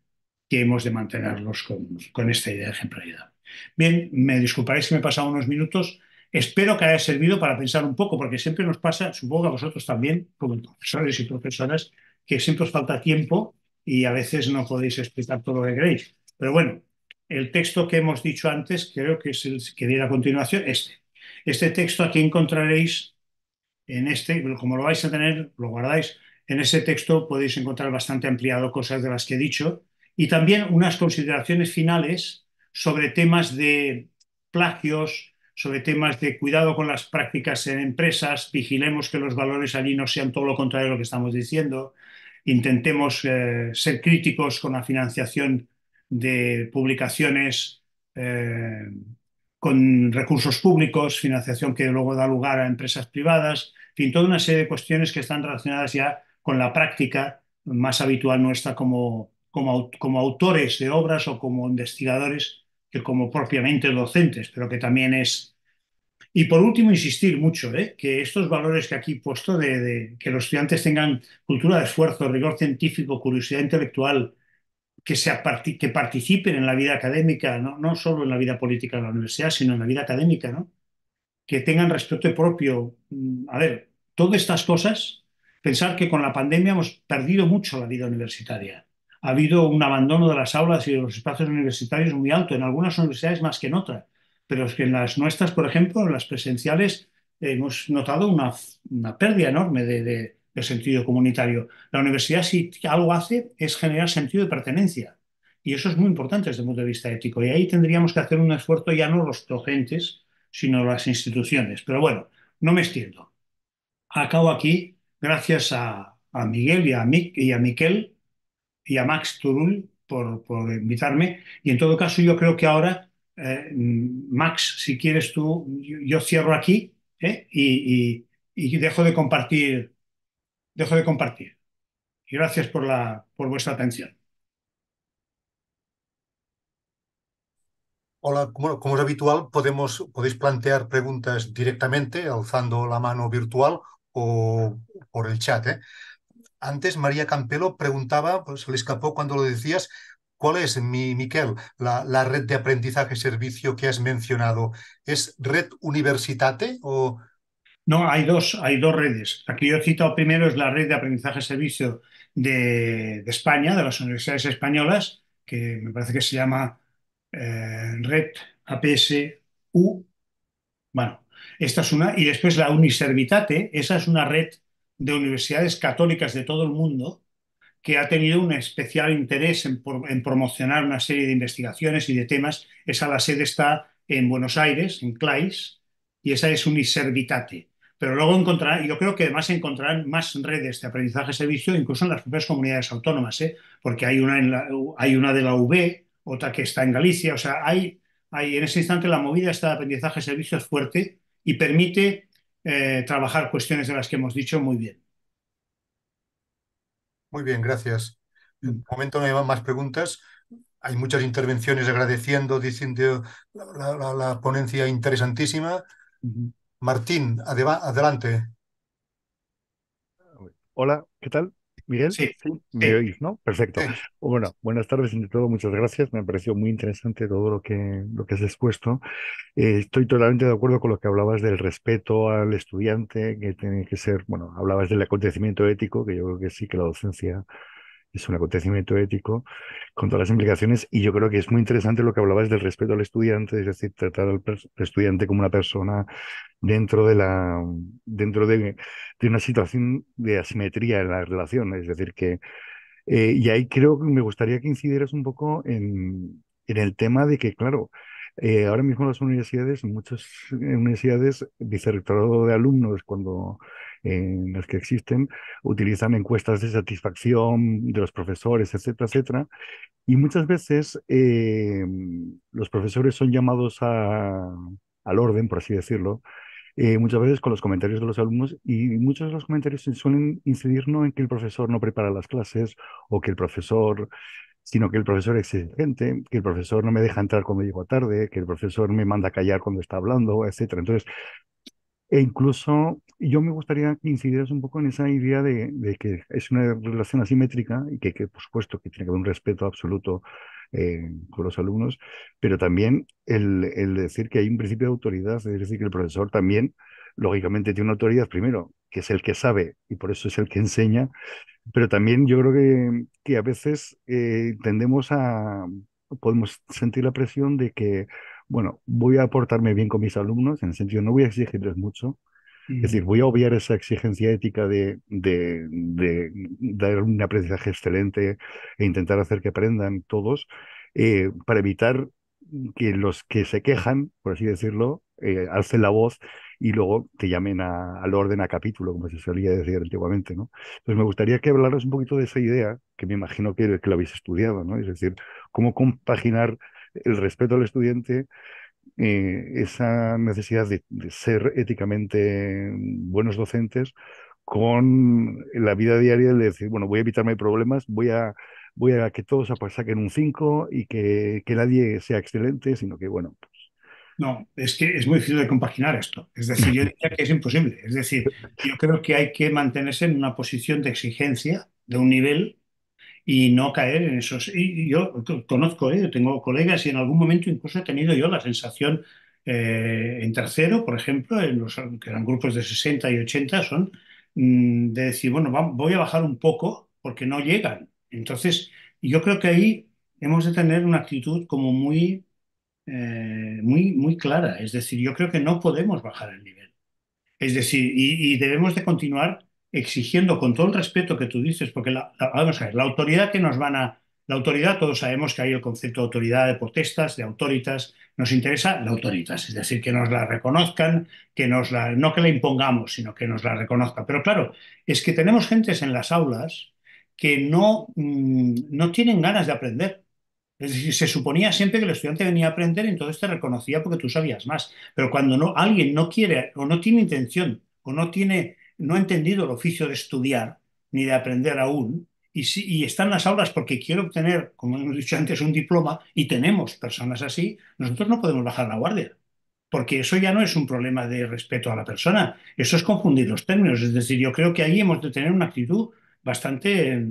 que hemos de mantenerlos con esta idea de ejemplaridad. Bien, me disculparéis si me he pasado unos minutos. Espero que haya servido para pensar un poco, porque siempre nos pasa, supongo que a vosotros también, como profesores y profesoras, que siempre os falta tiempo y a veces no podéis explicar todo lo que queréis. Pero bueno, el texto que hemos dicho antes, creo que es el que viene a continuación, este. Este texto aquí encontraréis en este, como lo vais a tener, lo guardáis, en ese texto podéis encontrar bastante ampliado cosas de las que he dicho y también unas consideraciones finales sobre temas de plagios, sobre temas de cuidado con las prácticas en empresas, vigilemos que los valores allí no sean todo lo contrario de lo que estamos diciendo, intentemos ser críticos con la financiación de publicaciones con recursos públicos, financiación que luego da lugar a empresas privadas, en fin, toda una serie de cuestiones que están relacionadas ya con la práctica más habitual nuestra como autores de obras o como investigadores que como propiamente docentes, pero que también es Y por último, insistir mucho, que estos valores que aquí he puesto de que los estudiantes tengan cultura de esfuerzo, rigor científico, curiosidad intelectual, que participen en la vida académica, ¿no? No solo en la vida política de la universidad, sino en la vida académica, ¿no? Que tengan respeto propio. A ver, todas estas cosas, pensar que con la pandemia hemos perdido mucho la vida universitaria. Ha habido un abandono de las aulas y de los espacios universitarios muy alto, en algunas universidades más que en otras, pero es que en las nuestras, por ejemplo, en las presenciales, hemos notado una pérdida enorme de sentido comunitario. La universidad, si algo hace, es generar sentido de pertenencia. Y eso es muy importante desde el punto de vista ético. Y ahí tendríamos que hacer un esfuerzo ya no los docentes, sino las instituciones. Pero bueno, no me extiendo. Acabo aquí, gracias a Miguel y a Miquel y a Max Turul por invitarme. Y en todo caso, yo creo que ahora, Max, si quieres tú, yo cierro aquí, y dejo de compartir, dejo de compartir. Y gracias por vuestra atención. Hola, como es habitual, podéis plantear preguntas directamente, alzando la mano virtual o por el chat, ¿eh? Antes María Campelo preguntaba, pues se le escapó cuando lo decías, ¿cuál es, Miquel, la red de aprendizaje servicio que has mencionado? ¿Es Red Universitate o...? No, hay dos redes. La que yo he citado primero es la red de aprendizaje servicio de España, de las universidades españolas, que me parece que se llama Red APSU. Bueno, esta es una. Y después la Uniservitate, esa es una red de universidades católicas de todo el mundo que ha tenido un especial interés en promocionar una serie de investigaciones y de temas. Esa la sede está en Buenos Aires, en CLAIS, y esa es Uniservitate. Pero luego encontrarán, yo creo que además encontrarán más redes de aprendizaje servicio, incluso en las propias comunidades autónomas, ¿eh? Porque hay una de la UB, otra que está en Galicia, o sea, en ese instante la movida esta de aprendizaje servicio es fuerte y permite trabajar cuestiones de las que hemos dicho muy bien. Muy bien, gracias. De Mm. momento no hay más preguntas. Hay muchas intervenciones agradeciendo, diciendo la ponencia interesantísima. Ujú. Martín, adelante. Hola, ¿qué tal? Miguel, Sí, sí, me sí. oís, ¿no? Perfecto. Sí. Bueno, buenas tardes ante todo, muchas gracias. Me ha parecido muy interesante todo lo que has expuesto. Estoy totalmente de acuerdo con lo que hablabas del respeto al estudiante, que tiene que ser, bueno, hablabas del acontecimiento ético, que yo creo que sí, que la docencia es un acontecimiento ético con todas las implicaciones, y yo creo que es muy interesante lo que hablabas del respeto al estudiante, es decir, tratar al estudiante como una persona dentro dentro de una situación de asimetría en la relación, es decir, y ahí creo que me gustaría que incidieras un poco en el tema de que, claro, ahora mismo las universidades, en muchas universidades, vicerrectorado de alumnos, en las que existen, utilizan encuestas de satisfacción de los profesores, etcétera, etcétera, y muchas veces los profesores son llamados al orden, por así decirlo, muchas veces con los comentarios de los alumnos, y muchos de los comentarios se suelen incidir no en que el profesor no prepara las clases o que el profesor, sino que el profesor es exigente, que el profesor no me deja entrar cuando llego tarde, que el profesor me manda a callar cuando está hablando, etcétera. Entonces, incluso yo me gustaría que incidieras un poco en esa idea de que es una relación asimétrica y por supuesto, que tiene que haber un respeto absoluto con los alumnos, pero también el decir que hay un principio de autoridad, es decir, que el profesor también, lógicamente, tiene una autoridad primero, que es el que sabe y por eso es el que enseña, pero también yo creo que a veces podemos sentir la presión de que, bueno, voy a portarme bien con mis alumnos, en el sentido, no voy a exigirles mucho, es Mm. decir, voy a obviar esa exigencia ética de dar un aprendizaje excelente e intentar hacer que aprendan todos, para evitar que los que se quejan, por así decirlo, alcen la voz y luego te llamen al orden a capítulo, como se solía decir antiguamente, ¿no? Entonces me gustaría que hablaras un poquito de esa idea, que me imagino que lo habéis estudiado, ¿no? Es decir, cómo compaginar el respeto al estudiante, esa necesidad de ser éticamente buenos docentes con la vida diaria de decir, bueno, voy a evitarme problemas, voy a que todos saquen un 5 y que nadie sea excelente, sino que, bueno, No, es que es muy difícil de compaginar esto. Es decir, yo diría que es imposible. Es decir, yo creo que hay que mantenerse en una posición de exigencia, de un nivel, y no caer en esos. Y yo conozco, yo tengo colegas y en algún momento incluso he tenido yo la sensación en tercero, por ejemplo, que eran grupos de 60 y 80 son de decir, bueno, voy a bajar un poco porque no llegan. Entonces, yo creo que ahí hemos de tener una actitud como muy clara. Es decir, yo creo que no podemos bajar el nivel. Es decir, y debemos de continuar exigiendo con todo el respeto que tú dices, porque vamos a ver, la autoridad que nos van a... La autoridad, todos sabemos que hay el concepto de autoridad, de potestas, de autoritas. Nos interesa la autoritas, es decir, que nos la reconozcan, no que la impongamos, sino que nos la reconozcan. Pero claro, es que tenemos gentes en las aulas que no tienen ganas de aprender. Es decir, se suponía siempre que el estudiante venía a aprender y entonces te reconocía porque tú sabías más. Pero cuando alguien no quiere o no tiene intención o no ha entendido el oficio de estudiar ni de aprender aún, y está en las aulas porque quiere obtener, como hemos dicho antes, un diploma, y tenemos personas así, nosotros no podemos bajar la guardia. Porque eso ya no es un problema de respeto a la persona, eso es confundir los términos. Es decir, yo creo que ahí hemos de tener una actitud bastante,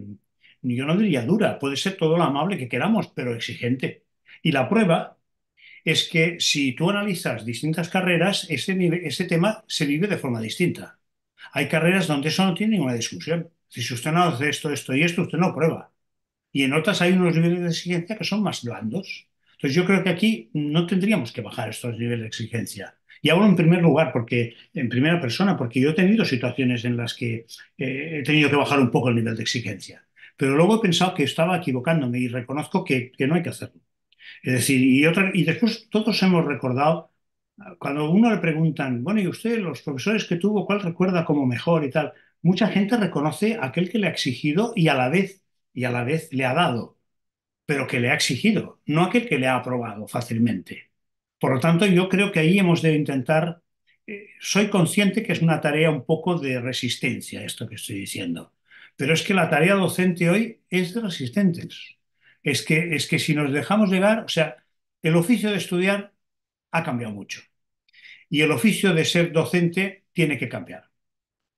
yo no diría dura, puede ser todo lo amable que queramos, pero exigente. Y la prueba es que si tú analizas distintas carreras, ese tema se vive de forma distinta. Hay carreras donde eso no tiene ninguna discusión. Si usted no hace esto, esto y esto, usted no prueba. Y en otras hay unos niveles de exigencia que son más blandos. Entonces yo creo que aquí no tendríamos que bajar estos niveles de exigencia. Y hablo en primer lugar, porque en primera persona, porque yo he tenido situaciones en las que he tenido que bajar un poco el nivel de exigencia. Pero luego he pensado que estaba equivocándome y reconozco que no hay que hacerlo. Es decir, y después todos hemos recordado, cuando a uno le preguntan, bueno, ¿y usted, los profesores que tuvo, cuál recuerda como mejor y tal? Mucha gente reconoce a aquel que le ha exigido y a la vez le ha dado, pero que le ha exigido, no aquel que le ha aprobado fácilmente. Por lo tanto, yo creo que ahí hemos de intentar, soy consciente que es una tarea un poco de resistencia, esto que estoy diciendo, pero es que la tarea docente hoy es de resistentes. Es que si nos dejamos llegar, o sea, el oficio de estudiar ha cambiado mucho y el oficio de ser docente tiene que cambiar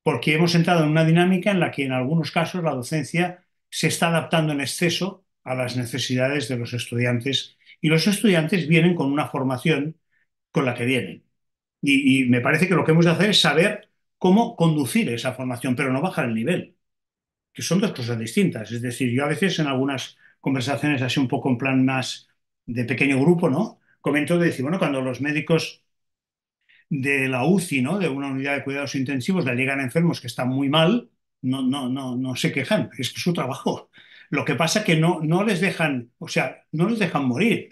porque hemos entrado en una dinámica en la que en algunos casos la docencia se está adaptando en exceso a las necesidades de los estudiantes y los estudiantes vienen con una formación con la que vienen. Y me parece que lo que hemos de hacer es saber cómo conducir esa formación, pero no bajar el nivel, que son dos cosas distintas. Es decir, yo a veces en algunas conversaciones así un poco en plan más de pequeño grupo, ¿no? Comento de decir, bueno, cuando los médicos de la UCI, ¿no? De una unidad de cuidados intensivos, le llegan enfermos que están muy mal, no se quejan, es que es su trabajo. Lo que pasa es que no les dejan, o sea, no les dejan morir,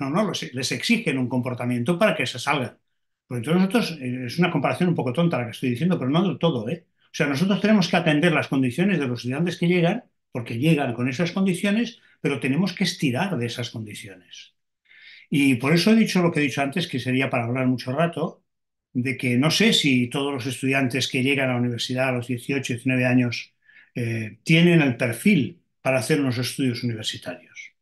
les exigen un comportamiento para que se salgan. Pues entonces nosotros, es una comparación un poco tonta la que estoy diciendo, pero no del todo, ¿eh? O sea, nosotros tenemos que atender las condiciones de los estudiantes que llegan, porque llegan con esas condiciones, pero tenemos que estirar de esas condiciones. Y por eso he dicho lo que he dicho antes, que sería para hablar mucho rato, de que no sé si todos los estudiantes que llegan a la universidad a los 18, 19 años tienen el perfil para hacer unos estudios universitarios.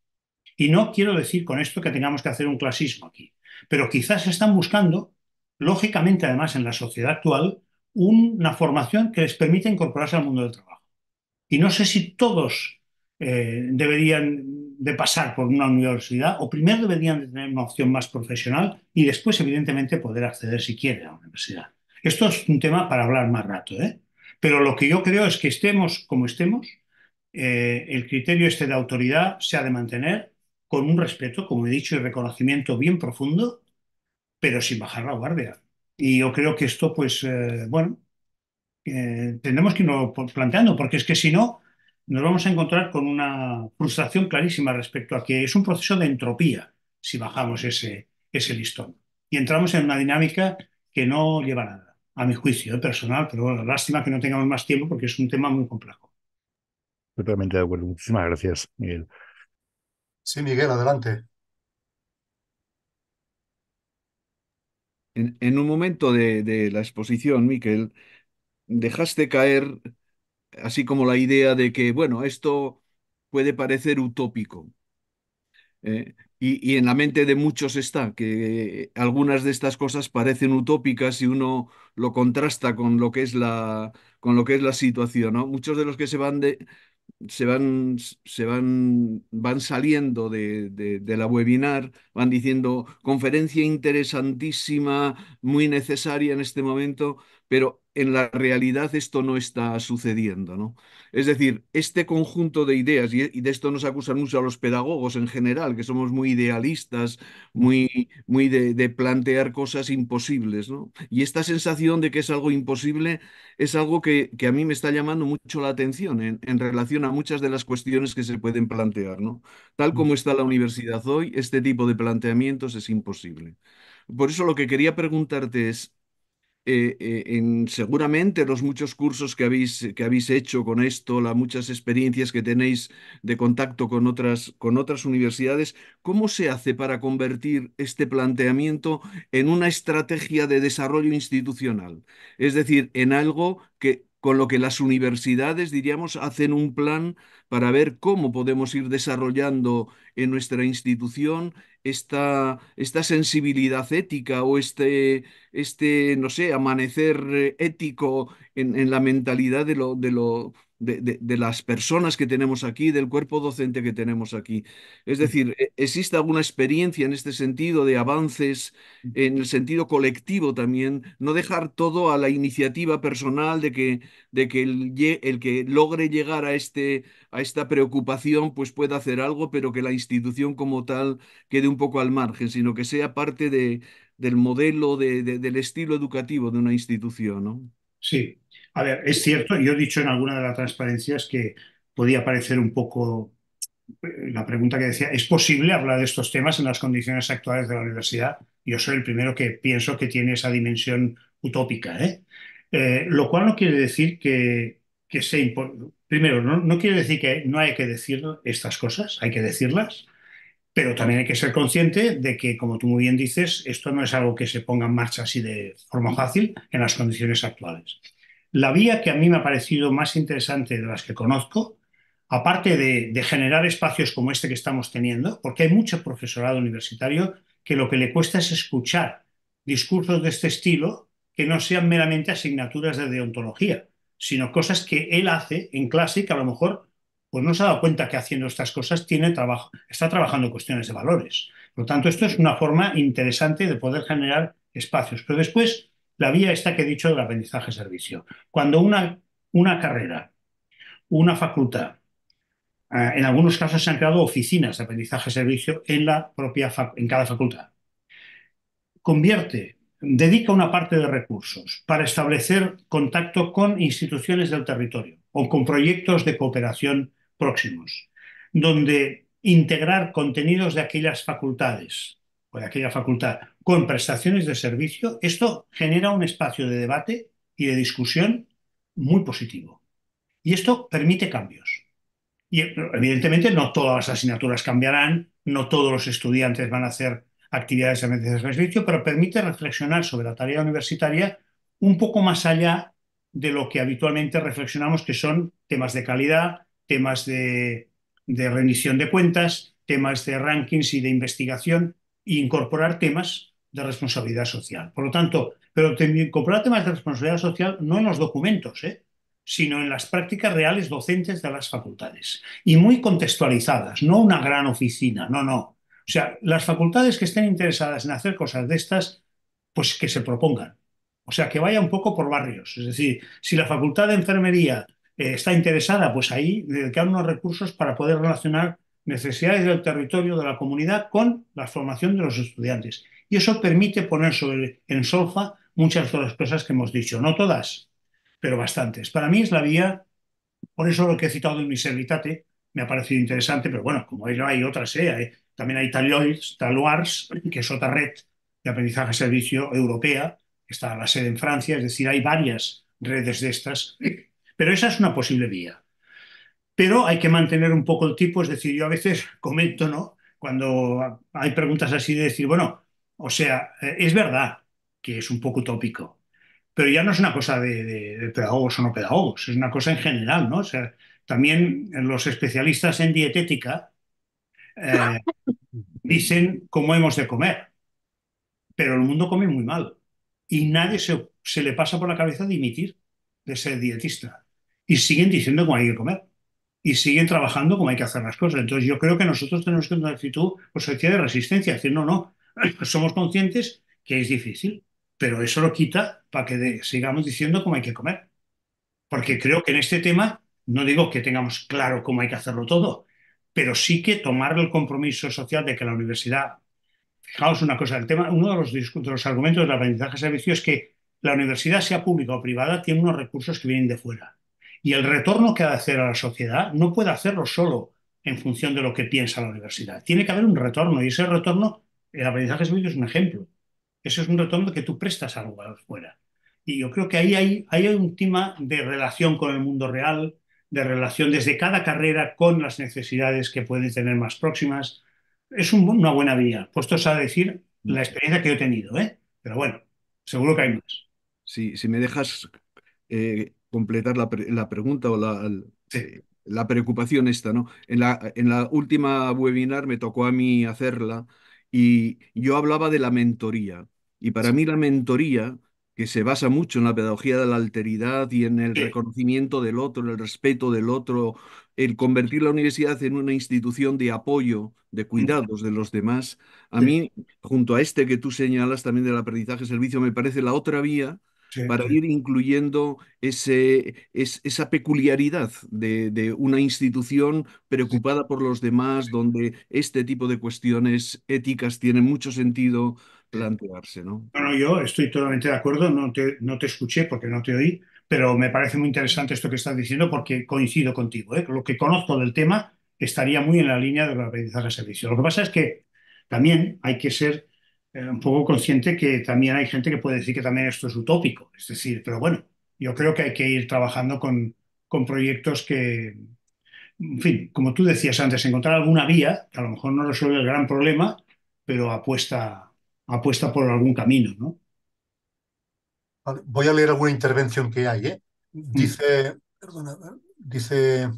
Y no quiero decir con esto que tengamos que hacer un clasismo aquí, pero quizás están buscando, lógicamente además en la sociedad actual, una formación que les permita incorporarse al mundo del trabajo. Y no sé si todos deberían de pasar por una universidad o primero deberían de tener una opción más profesional y después, evidentemente, poder acceder si quieren a la universidad. Esto es un tema para hablar más rato, ¿eh? Pero lo que yo creo es que estemos como estemos, el criterio este de autoridad se ha de mantener con un respeto, como he dicho, y reconocimiento bien profundo, pero sin bajar la guardia. Y yo creo que esto, pues, bueno, tendremos que irlo planteando, porque es que si no, nos vamos a encontrar con una frustración clarísima respecto a que es un proceso de entropía si bajamos ese listón. Y entramos en una dinámica que no lleva a nada, a mi juicio, personal, pero bueno, lástima que no tengamos más tiempo porque es un tema muy complejo. Totalmente de acuerdo. Muchísimas gracias, Miguel. Sí, Miguel, adelante. En un momento de la exposición, Miquel, dejaste caer así como la idea de que, bueno, esto puede parecer utópico. Y en la mente de muchos está que algunas de estas cosas parecen utópicas si uno lo contrasta con lo que es con lo que es la situación, ¿no? Muchos de los que van saliendo de la webinar, van diciendo conferencia interesantísima, muy necesaria en este momento, pero en la realidad esto no está sucediendo, ¿no? Es decir, este conjunto de ideas, y de esto nos acusan mucho a los pedagogos en general, que somos muy idealistas, muy de plantear cosas imposibles, ¿no? Y esta sensación de que es algo imposible es algo que a mí me está llamando mucho la atención en relación a muchas de las cuestiones que se pueden plantear, ¿no? Tal como está la universidad hoy, este tipo de planteamientos es imposible. Por eso lo que quería preguntarte es, seguramente los muchos cursos que habéis hecho con esto, las muchas experiencias que tenéis de contacto con otras universidades, ¿cómo se hace para convertir este planteamiento en una estrategia de desarrollo institucional? Es decir, en algo con lo que las universidades, diríamos, hacen un plan para ver cómo podemos ir desarrollando en nuestra institución esta sensibilidad ética o no sé, amanecer ético en la mentalidad de las personas que tenemos aquí, del cuerpo docente que tenemos aquí. Es decir, ¿existe alguna experiencia en este sentido de avances en el sentido colectivo también? No dejar todo a la iniciativa personal de que el que logre llegar a esta preocupación pues pueda hacer algo, pero que la institución como tal quede un poco al margen, sino que sea parte del modelo, del estilo educativo de una institución, ¿no? Sí, a ver, es cierto, yo he dicho en alguna de las transparencias que podía parecer un poco la pregunta que decía, ¿es posible hablar de estos temas en las condiciones actuales de la universidad? Yo soy el primero que pienso que tiene esa dimensión utópica, ¿eh? Lo cual no quiere decir que sea primero, no quiere decir que no hay que decir estas cosas, hay que decirlas, pero también hay que ser consciente de que, como tú muy bien dices, esto no es algo que se ponga en marcha así de forma fácil en las condiciones actuales. La vía que a mí me ha parecido más interesante de las que conozco, aparte de generar espacios como este que estamos teniendo, porque hay mucho profesorado universitario que lo que le cuesta es escuchar discursos de este estilo que no sean meramente asignaturas de deontología, sino cosas que él hace en clase y que a lo mejor pues no se ha dado cuenta que haciendo estas cosas está trabajando cuestiones de valores. Por lo tanto, esto es una forma interesante de poder generar espacios. Pero después, la vía esta que he dicho del aprendizaje-servicio. Cuando una carrera, una facultad, en algunos casos se han creado oficinas de aprendizaje-servicio en cada facultad, dedica una parte de recursos para establecer contacto con instituciones del territorio o con proyectos de cooperación próximos, donde integrar contenidos de aquellas facultades o de aquella facultad con prestaciones de servicio, esto genera un espacio de debate y de discusión muy positivo. Y esto permite cambios. Y evidentemente no todas las asignaturas cambiarán, no todos los estudiantes van a hacer actividades de aprendizaje de servicio, pero permite reflexionar sobre la tarea universitaria un poco más allá de lo que habitualmente reflexionamos, que son temas de calidad, temas de rendición de cuentas, temas de rankings y de investigación, e incorporar temas de responsabilidad social. Por lo tanto, pero incorporar temas de responsabilidad social no en los documentos, sino en las prácticas reales docentes de las facultades y muy contextualizadas, no una gran oficina, no, no. O sea, las facultades que estén interesadas en hacer cosas de estas, pues que se propongan. O sea, que vaya un poco por barrios. Es decir, si la facultad de enfermería está interesada, pues ahí dedicar unos recursos para poder relacionar necesidades del territorio, de la comunidad, con la formación de los estudiantes. Y eso permite poner en solfa muchas de las cosas que hemos dicho, no todas, pero bastantes. Para mí es la vía, por eso lo que he citado de Uniservitate me ha parecido interesante, pero bueno, como ello hay otras, también hay Taluars, que es otra red de aprendizaje servicio europea, que está la sede en Francia, es decir, hay varias redes de estas, pero esa es una posible vía. Pero hay que mantener un poco el tipo, es decir, yo a veces comento, ¿no? Cuando hay preguntas así de decir, bueno, o sea, es verdad que es un poco utópico, pero ya no es una cosa de pedagogos o no pedagogos, es una cosa en general, ¿no? O sea, también los especialistas en dietética eh, dicen cómo hemos de comer, pero el mundo come muy mal y nadie se le pasa por la cabeza dimitir de ser dietista. Y siguen diciendo cómo hay que comer y siguen trabajando como hay que hacer las cosas. Entonces yo creo que nosotros tenemos que tener una actitud, pues, de resistencia, decir, no, no, somos conscientes que es difícil, pero eso lo quita para que sigamos diciendo cómo hay que comer. Porque creo que en este tema, no digo que tengamos claro cómo hay que hacerlo todo, pero sí que tomar el compromiso social de que la universidad, fijaos una cosa, el tema, uno de de los argumentos del aprendizaje de servicio es que la universidad, sea pública o privada, tiene unos recursos que vienen de fuera. Y el retorno que ha de hacer a la sociedad no puede hacerlo solo en función de lo que piensa la universidad. Tiene que haber un retorno y ese retorno, el aprendizaje de servicio es un ejemplo. Eso es un retorno que tú prestas algo afuera. Y yo creo que ahí hay un tema de relación con el mundo real, de relación desde cada carrera con las necesidades que pueden tener más próximas. Es una buena vía, puestos a decir la experiencia que yo he tenido, ¿eh? Pero bueno, seguro que hay más. Si me dejas completar la pregunta o Sí, la preocupación esta, ¿no? En la última webinar me tocó a mí hacerla y yo hablaba de la mentoría. Y para mí la mentoría, que se basa mucho en la pedagogía de la alteridad y en el sí, reconocimiento del otro, el respeto del otro, el convertir la universidad en una institución de apoyo, de cuidados de los demás, a sí, mí, junto a este que tú señalas también del aprendizaje servicio, me parece la otra vía sí, para sí. ir incluyendo esa peculiaridad de una institución preocupada por los demás, donde este tipo de cuestiones éticas tienen mucho sentido plantearse, ¿no? Bueno, yo estoy totalmente de acuerdo, no te escuché porque no te oí, pero me parece muy interesante esto que estás diciendo porque coincido contigo, ¿eh? Lo que conozco del tema estaría muy en la línea del aprendizaje de servicio. Lo que pasa es que también hay que ser un poco consciente que también hay gente que puede decir que también esto es utópico, es decir, pero bueno, yo creo que hay que ir trabajando con proyectos que, en fin, como tú decías antes, encontrar alguna vía que a lo mejor no resuelve el gran problema, pero apuesta por algún camino, ¿no? Vale, voy a leer alguna intervención que hay, ¿eh? Mm. Dice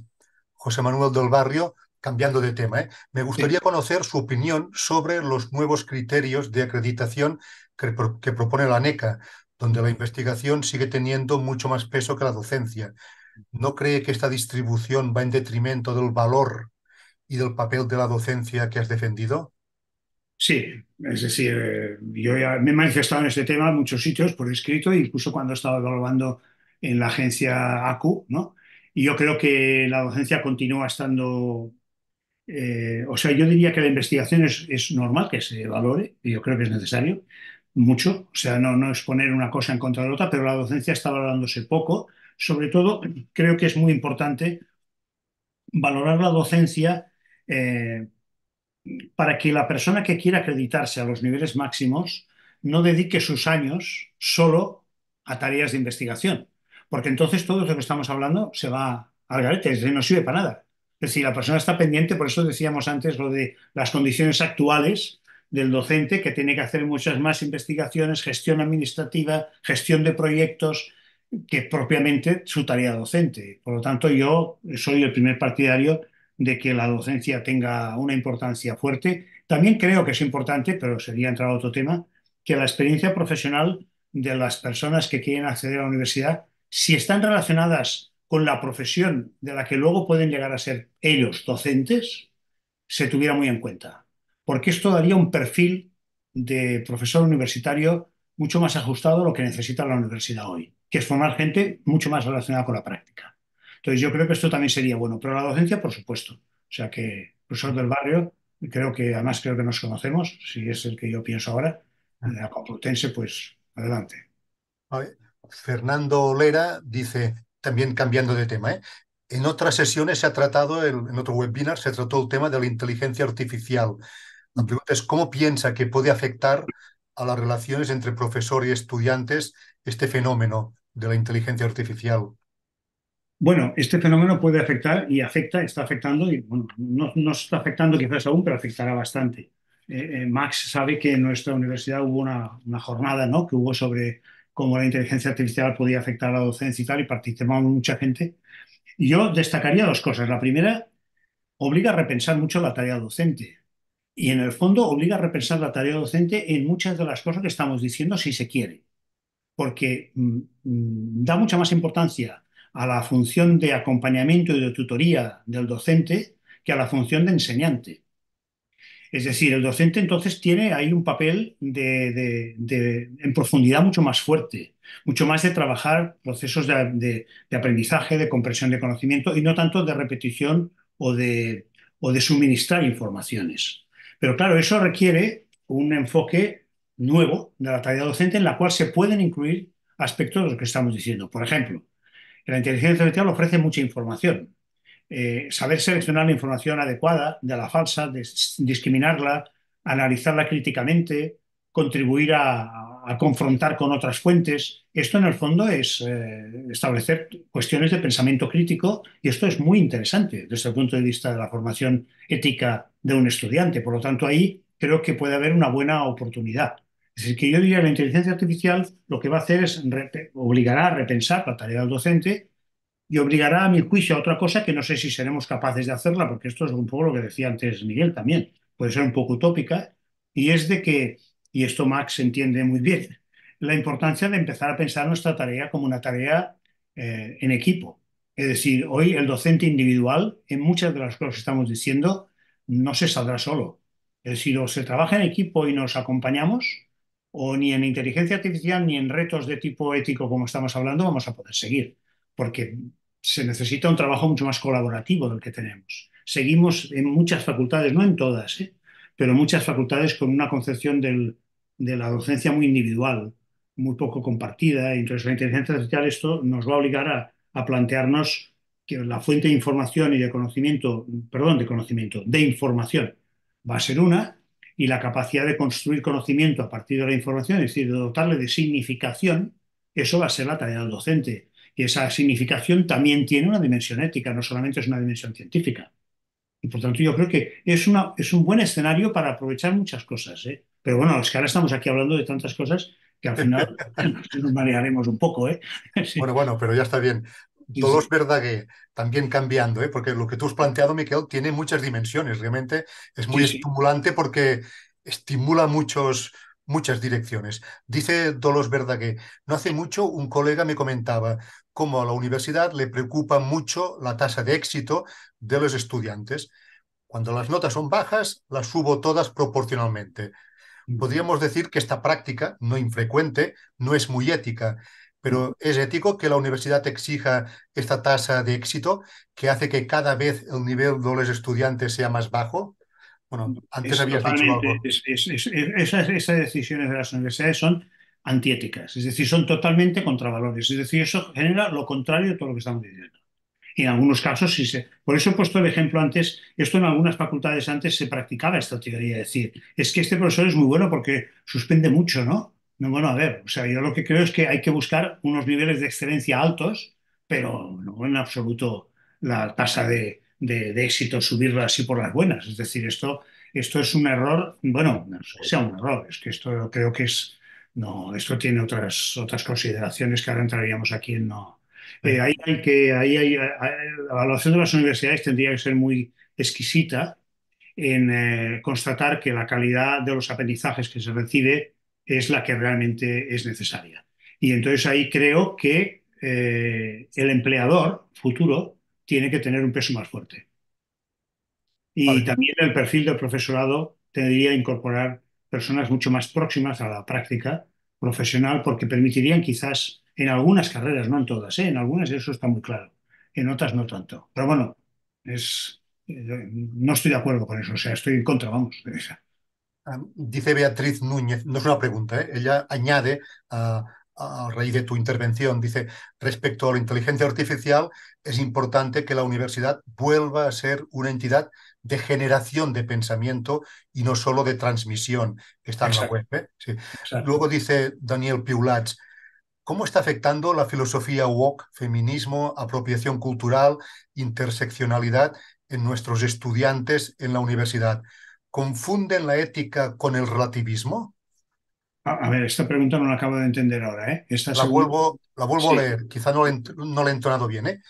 José Manuel del Barrio, cambiando de tema, ¿eh? Me Sí. gustaría conocer su opinión sobre los nuevos criterios de acreditación que propone la NECA, donde la investigación sigue teniendo mucho más peso que la docencia. ¿No cree que esta distribución va en detrimento del valor y del papel de la docencia que has defendido? Sí, es decir, yo ya me he manifestado en este tema en muchos sitios por escrito, incluso cuando he estado evaluando en la agencia ACU, ¿no? Y yo creo que la docencia continúa estando, o sea, yo diría que la investigación es normal que se valore, y yo creo que es necesario, mucho, o sea, no es poner una cosa en contra de la otra, pero la docencia está valorándose poco. Sobre todo, creo que es muy importante valorar la docencia. Para que la persona que quiera acreditarse a los niveles máximos no dedique sus años solo a tareas de investigación, porque entonces todo lo que estamos hablando se va al garete, es decir, no sirve para nada. Es decir, la persona está pendiente, por eso decíamos antes lo de las condiciones actuales del docente, que tiene que hacer muchas más investigaciones, gestión administrativa, gestión de proyectos, que propiamente su tarea docente. Por lo tanto, yo soy el primer partidario de que la docencia tenga una importancia fuerte. También creo que es importante, pero sería entrar a otro tema, que la experiencia profesional de las personas que quieren acceder a la universidad, si están relacionadas con la profesión de la que luego pueden llegar a ser ellos docentes, se tuviera muy en cuenta. Porque esto daría un perfil de profesor universitario mucho más ajustado a lo que necesita la universidad hoy, que es formar gente mucho más relacionada con la práctica. Entonces yo creo que esto también sería bueno, pero la docencia, por supuesto. O sea que, profesor del barrio, además creo que nos conocemos, si es el que yo pienso ahora, la Complutense, pues adelante. Vale. Fernando Lera dice, también cambiando de tema, ¿eh? En otras sesiones se ha tratado, en otro webinar, se trató el tema de la inteligencia artificial. La pregunta es, ¿cómo piensa que puede afectar a las relaciones entre profesor y estudiantes este fenómeno de la inteligencia artificial? Bueno, este fenómeno puede afectar y afecta, está afectando, y bueno, no está afectando quizás aún, pero afectará bastante. Max sabe que en nuestra universidad hubo una jornada, ¿no?, que hubo sobre cómo la inteligencia artificial podía afectar a la docencia y tal, y participamos mucha gente. Y yo destacaría dos cosas. La primera, obliga a repensar mucho la tarea docente. Y en el fondo obliga a repensar la tarea docente en muchas de las cosas que estamos diciendo si se quiere, porque da mucha más importancia a la función de acompañamiento y de tutoría del docente que a la función de enseñante. Es decir, el docente entonces tiene ahí un papel en profundidad mucho más fuerte, mucho más de trabajar procesos de aprendizaje, de comprensión de conocimiento y no tanto de repetición o de suministrar informaciones. Pero claro, eso requiere un enfoque nuevo de la tarea docente en la cual se pueden incluir aspectos de los que estamos diciendo. Por ejemplo, la inteligencia artificial ofrece mucha información, saber seleccionar la información adecuada de la falsa, discriminarla, analizarla críticamente, contribuir a confrontar con otras fuentes. Esto en el fondo es establecer cuestiones de pensamiento crítico y esto es muy interesante desde el punto de vista de la formación ética de un estudiante. Por lo tanto, ahí creo que puede haber una buena oportunidad. Es decir, que yo diría que la inteligencia artificial lo que va a hacer es obligará a repensar la tarea del docente y obligará, a mi juicio, a otra cosa que no sé si seremos capaces de hacerla, porque esto es un poco lo que decía antes Miguel también, puede ser un poco utópica, y es de que, y esto Max entiende muy bien, la importancia de empezar a pensar nuestra tarea como una tarea en equipo. Es decir, hoy el docente individual, en muchas de las cosas que estamos diciendo, no se saldrá solo. Es decir, o se trabaja en equipo y nos acompañamos, o ni en inteligencia artificial ni en retos de tipo ético como estamos hablando vamos a poder seguir, porque se necesita un trabajo mucho más colaborativo del que tenemos. Seguimos en muchas facultades, no en todas, pero muchas facultades con una concepción de la docencia muy individual, muy poco compartida. Entonces la inteligencia artificial esto nos va a obligar a plantearnos que la fuente de información y de conocimiento, perdón, de conocimiento, de información va a ser una, y la capacidad de construir conocimiento a partir de la información, es decir, de dotarle de significación, eso va a ser la tarea del docente. Y esa significación también tiene una dimensión ética, no solamente es una dimensión científica. Y por tanto yo creo que es un buen escenario para aprovechar muchas cosas, ¿eh? Pero bueno, es que ahora estamos aquí hablando de tantas cosas que al final nos marearemos un poco, ¿eh? Sí, Bueno, bueno, pero ya está bien. sí, Dolors sí, Verdaguer, también cambiando, ¿eh? Porque lo que tú has planteado, Miquel, tiene muchas dimensiones. Realmente es muy sí, sí. estimulante porque estimula muchas direcciones. Dice Dolors Verdaguer, no hace mucho un colega me comentaba cómo a la universidad le preocupa mucho la tasa de éxito de los estudiantes. Cuando las notas son bajas, las subo todas proporcionalmente. Podríamos decir que esta práctica, no infrecuente, no es muy ética, pero ¿es ético que la universidad exija esta tasa de éxito que hace que cada vez el nivel de los estudiantes sea más bajo? Bueno, antes Es habías dicho totalmente, algo. esas decisiones de las universidades son antiéticas, es decir, son totalmente contravalores, es decir, eso genera lo contrario de todo lo que estamos diciendo. Y en algunos casos sí se. Por eso he puesto el ejemplo antes. Esto en algunas facultades antes se practicaba esta teoría. Es decir, es que este profesor es muy bueno porque suspende mucho, ¿no? No, bueno, a ver, o sea, yo lo que creo es que hay que buscar unos niveles de excelencia altos, pero no en absoluto la tasa de éxito subirla así por las buenas. Es decir, esto es un error, bueno, no es que sea un error, es que esto creo que es. No, esto tiene otras consideraciones que ahora entraríamos aquí en no. La evaluación de las universidades tendría que ser muy exquisita en constatar que la calidad de los aprendizajes que se recibe es la que realmente es necesaria. Y entonces ahí creo que el empleador futuro tiene que tener un peso más fuerte. Y Vale. también el perfil del profesorado tendría que incorporar personas mucho más próximas a la práctica profesional porque permitirían quizás en algunas carreras, no en todas, ¿eh? En algunas eso está muy claro, en otras no tanto. Pero bueno, no estoy de acuerdo con eso, o sea, estoy en contra, vamos. Dice Beatriz Núñez, no es una pregunta, ¿eh? Ella añade a raíz de tu intervención, dice, respecto a la inteligencia artificial, es importante que la universidad vuelva a ser una entidad de generación de pensamiento y no solo de transmisión, que está en la Exacto, web, ¿eh? Sí. exacto. Luego dice Daniel Piulats, ¿cómo está afectando la filosofía woke, feminismo, apropiación cultural, interseccionalidad en nuestros estudiantes en la universidad? ¿Confunden la ética con el relativismo? A ver, esta pregunta no la acabo de entender ahora, ¿eh? Esta La segunda, vuelvo, la vuelvo a sí. leer, quizá no la he entonado bien, ¿eh?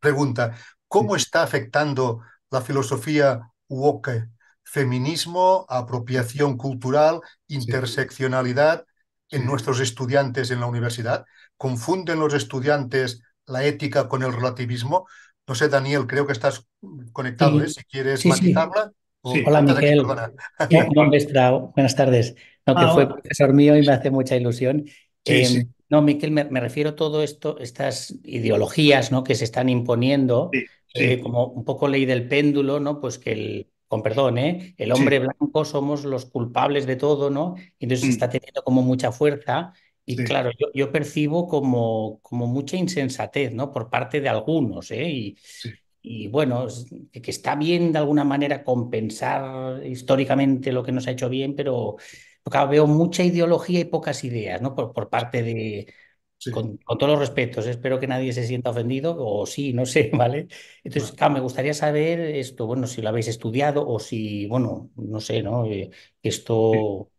Pregunta, ¿cómo está afectando la filosofía woke, feminismo, apropiación cultural, sí, interseccionalidad en sí. nuestros estudiantes en la universidad? ¿Confunden los estudiantes la ética con el relativismo? No sé, Daniel, creo que estás conectado, ¿eh? Sí, Si quieres sí, sí. matizarla, o Sí, Hola, estás aquí, Miquel. perdona. sí. No, buenas tardes. No, que fue Hola. profesor mío y me hace mucha ilusión. Sí, sí, No, Miquel, me refiero a todo esto, estas ideologías, ¿no? Que se están imponiendo, sí, sí, como un poco ley del péndulo, ¿no? Pues que con perdón, el sí. hombre blanco somos los culpables de todo, ¿no? Y entonces Mm, está teniendo como mucha fuerza. Y sí, claro, yo percibo como mucha insensatez, ¿no? Por parte de algunos, ¿eh? sí, Y bueno, que está bien de alguna manera compensar históricamente lo que nos ha hecho bien, pero claro, veo mucha ideología y pocas ideas, ¿no? Por parte de, sí. con todos los respetos, espero que nadie se sienta ofendido, o sí, no sé, ¿vale? Entonces, Vale. claro, me gustaría saber esto, bueno, si lo habéis estudiado o si, bueno, no sé, ¿no? Sí. Esto,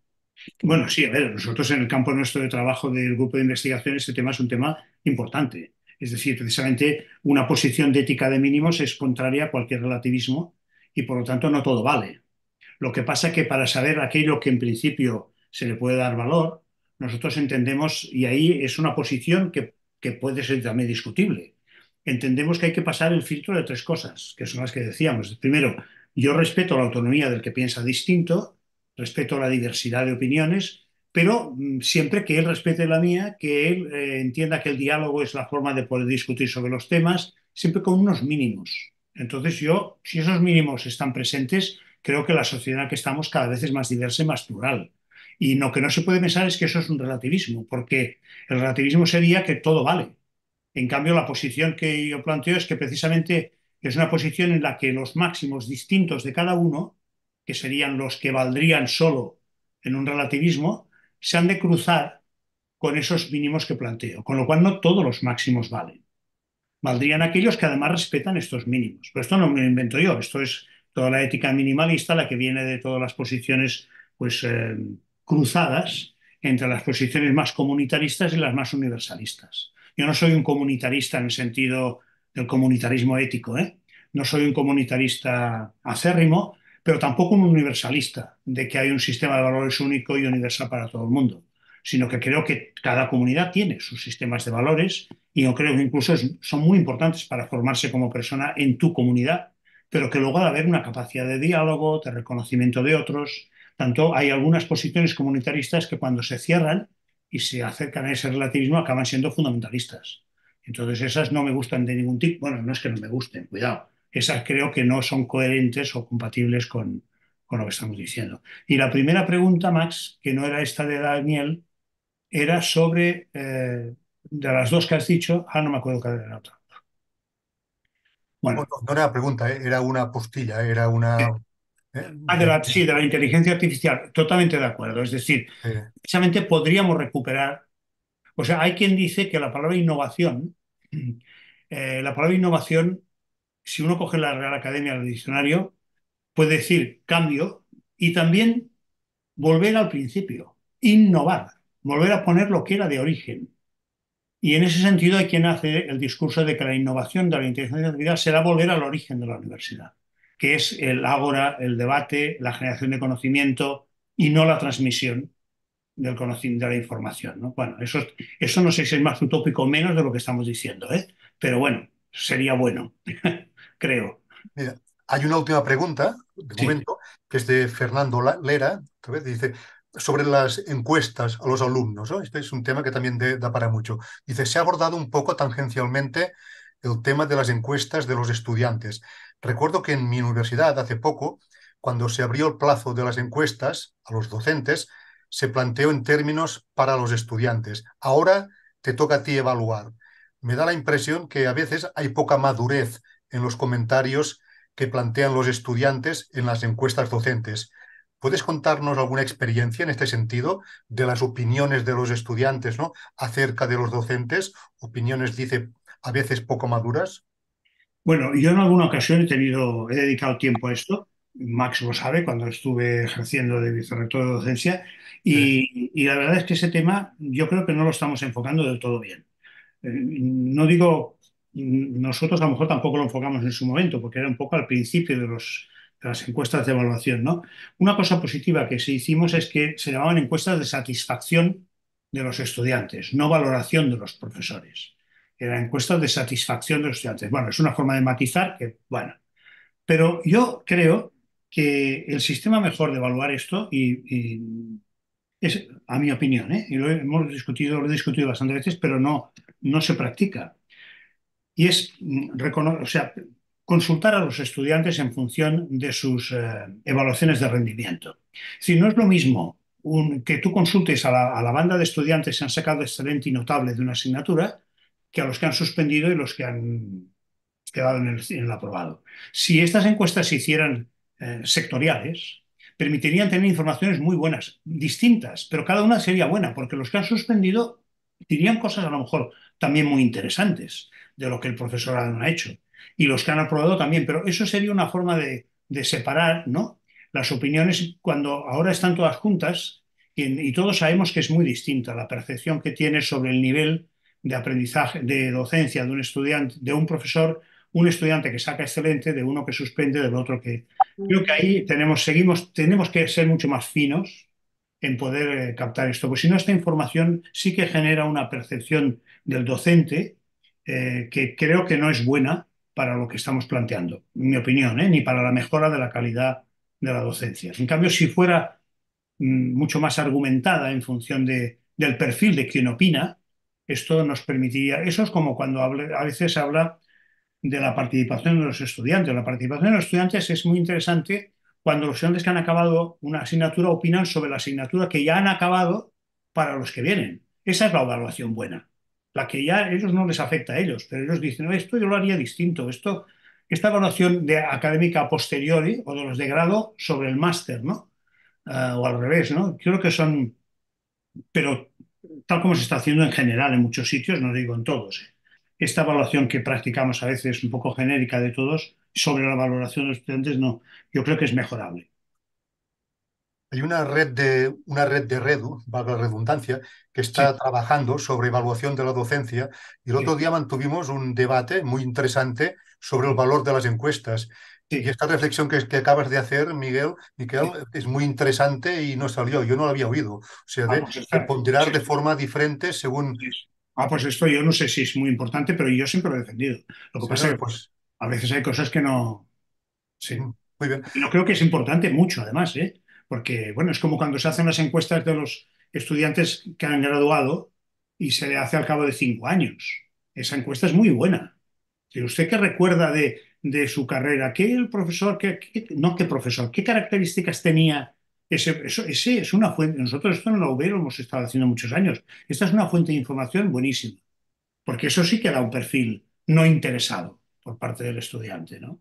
Bueno, sí, a ver, nosotros en el campo nuestro de trabajo del grupo de investigación este tema es un tema importante. Es decir, precisamente una posición de ética de mínimos es contraria a cualquier relativismo y por lo tanto no todo vale. Lo que pasa es que para saber aquello que en principio se le puede dar valor, nosotros entendemos, y ahí es una posición que puede ser también discutible, entendemos que hay que pasar el filtro de tres cosas, que son las que decíamos. Primero, yo respeto la autonomía del que piensa distinto, respeto la diversidad de opiniones, pero siempre que él respete la mía, que él entienda que el diálogo es la forma de poder discutir sobre los temas, siempre con unos mínimos. Entonces yo, si esos mínimos están presentes, creo que la sociedad en la que estamos cada vez es más diversa y más plural. Y lo que no se puede pensar es que eso es un relativismo, porque el relativismo sería que todo vale. En cambio, la posición que yo planteo es que precisamente es una posición en la que los máximos distintos de cada uno, que serían los que valdrían solo en un relativismo, se han de cruzar con esos mínimos que planteo, con lo cual no todos los máximos valen. Valdrían aquellos que además respetan estos mínimos. Pero esto no me lo invento yo, esto es toda la ética minimalista, la que viene de todas las posiciones pues, cruzadas entre las posiciones más comunitaristas y las más universalistas. Yo no soy un comunitarista en el sentido del comunitarismo ético, ¿eh? No soy un comunitarista acérrimo, pero tampoco un universalista, de que hay un sistema de valores único y universal para todo el mundo, sino que creo que cada comunidad tiene sus sistemas de valores y yo creo que incluso son muy importantes para formarse como persona en tu comunidad, pero que luego ha de haber una capacidad de diálogo, de reconocimiento de otros. Tanto hay algunas posiciones comunitaristas que cuando se cierran y se acercan a ese relativismo acaban siendo fundamentalistas. Entonces esas no me gustan de ningún tipo. Bueno, no es que no me gusten, cuidado. Esas creo que no son coherentes o compatibles con lo que estamos diciendo. Y la primera pregunta, Max, que no era esta de Daniel, era sobre, de las dos que has dicho, no me acuerdo cuál era la otra. Bueno, Bueno, no era una pregunta, era una postilla, era una... eh, ¿eh? sí, de la inteligencia artificial, totalmente de acuerdo. Es decir, Eh, precisamente podríamos recuperar, o sea, hay quien dice que la palabra innovación, la palabra innovación, si uno coge la Real Academia del diccionario, puede decir cambio y también volver al principio, innovar, volver a poner lo que era de origen. Y en ese sentido hay quien hace el discurso de que la innovación de la inteligencia artificial será volver al origen de la universidad, que es el ágora, el debate, la generación de conocimiento y no la transmisión del conocimiento de la información, ¿no? Bueno, eso no sé si es más utópico o menos de lo que estamos diciendo, ¿eh? Pero bueno, sería bueno, creo. Mira, hay una última pregunta, de Sí. momento, que es de Fernando Lera, otra vez, dice, sobre las encuestas a los alumnos, ¿no? Este es un tema que también da para mucho. Dice, se ha abordado un poco tangencialmente el tema de las encuestas de los estudiantes. Recuerdo que en mi universidad, hace poco, cuando se abrió el plazo de las encuestas a los docentes, se planteó en términos para los estudiantes. Ahora te toca a ti evaluar. Me da la impresión que a veces hay poca madurez en los comentarios que plantean los estudiantes en las encuestas docentes. ¿Puedes contarnos alguna experiencia en este sentido de las opiniones de los estudiantes, ¿no? Acerca de los docentes? Opiniones, dice, a veces poco maduras. Bueno, yo en alguna ocasión he dedicado tiempo a esto. Max lo sabe, cuando estuve ejerciendo de vicerrector de docencia, y la verdad es que ese tema yo creo que no lo estamos enfocando del todo bien. No digo nosotros a lo mejor tampoco lo enfocamos en su momento, porque era un poco al principio de las encuestas de evaluación, ¿no? Una cosa positiva que sí hicimos es que se llamaban encuestas de satisfacción de los estudiantes, no valoración de los profesores. Eran encuestas de satisfacción de los estudiantes. Bueno, es una forma de matizar que, bueno, pero yo creo que el sistema mejor de evaluar esto, es, a mi opinión, ¿eh? Y lo he discutido bastantes veces, pero no se practica. Y es o sea, consultar a los estudiantes en función de sus evaluaciones de rendimiento. Si no es lo mismo que tú consultes a la banda de estudiantes que han sacado excelente y notable de una asignatura que a los que han suspendido y los que han quedado en el aprobado. Si estas encuestas se hicieran sectoriales, permitirían tener informaciones muy buenas, distintas, pero cada una sería buena, porque los que han suspendido dirían cosas a lo mejor también muy interesantes de lo que el profesorado no ha hecho. Y los que han aprobado también, pero eso sería una forma de separar, ¿no? Las opiniones cuando ahora están todas juntas y todos sabemos que es muy distinta la percepción que tiene sobre el nivel de aprendizaje, de docencia de un estudiante, de un profesor, un estudiante que saca excelente, de uno que suspende, del otro que... Creo que ahí tenemos que ser mucho más finos en poder captar esto, porque si no, esta información sí que genera una percepción del docente que creo que no es buena para lo que estamos planteando, en mi opinión, ni para la mejora de la calidad de la docencia. En cambio, si fuera mucho más argumentada en función del perfil de quien opina, esto nos permitiría, eso es como cuando a veces se habla de la participación de los estudiantes. La participación de los estudiantes es muy interesante cuando los estudiantes que han acabado una asignatura opinan sobre la asignatura que ya han acabado para los que vienen. Esa es la evaluación buena, la que ya a ellos no les afecta a ellos, pero ellos dicen, "No, esto yo lo haría distinto, esta evaluación de académica a posteriori o de los de grado sobre el máster, ¿no? O al revés, ¿no? Creo que son, pero tal como se está haciendo en general en muchos sitios, no digo en todos. Esta evaluación que practicamos a veces un poco genérica de todos sobre la valoración de los estudiantes, no, yo creo que es mejorable. Hay una red de Redu, valga la redundancia, que Sí, está trabajando sobre evaluación de la docencia y el sí, otro día mantuvimos un debate muy interesante sobre el valor de las encuestas. Y sí, esta reflexión que acabas de hacer, Miquel, sí. es muy interesante y no salió, yo no la había oído. O sea, Ah, pues de está, ponderar sí, de forma diferente según... sí. Ah, pues esto yo no sé si es muy importante, pero yo siempre lo he defendido. Lo que Sí, pasa no, es que pues, a veces hay cosas que no. Sí. muy bien. Y no creo que es importante mucho, además, ¿eh? Porque, bueno, es como cuando se hacen las encuestas de los estudiantes que han graduado y se le hace al cabo de 5 años. Esa encuesta es muy buena. Si usted qué recuerda de su carrera, ¿qué el profesor, no qué profesor, qué características tenía ese es una fuente. Nosotros esto en la UB lo hemos estado haciendo muchos años. Esta es una fuente de información buenísima, porque eso sí que da un perfil no interesado por parte del estudiante, ¿no?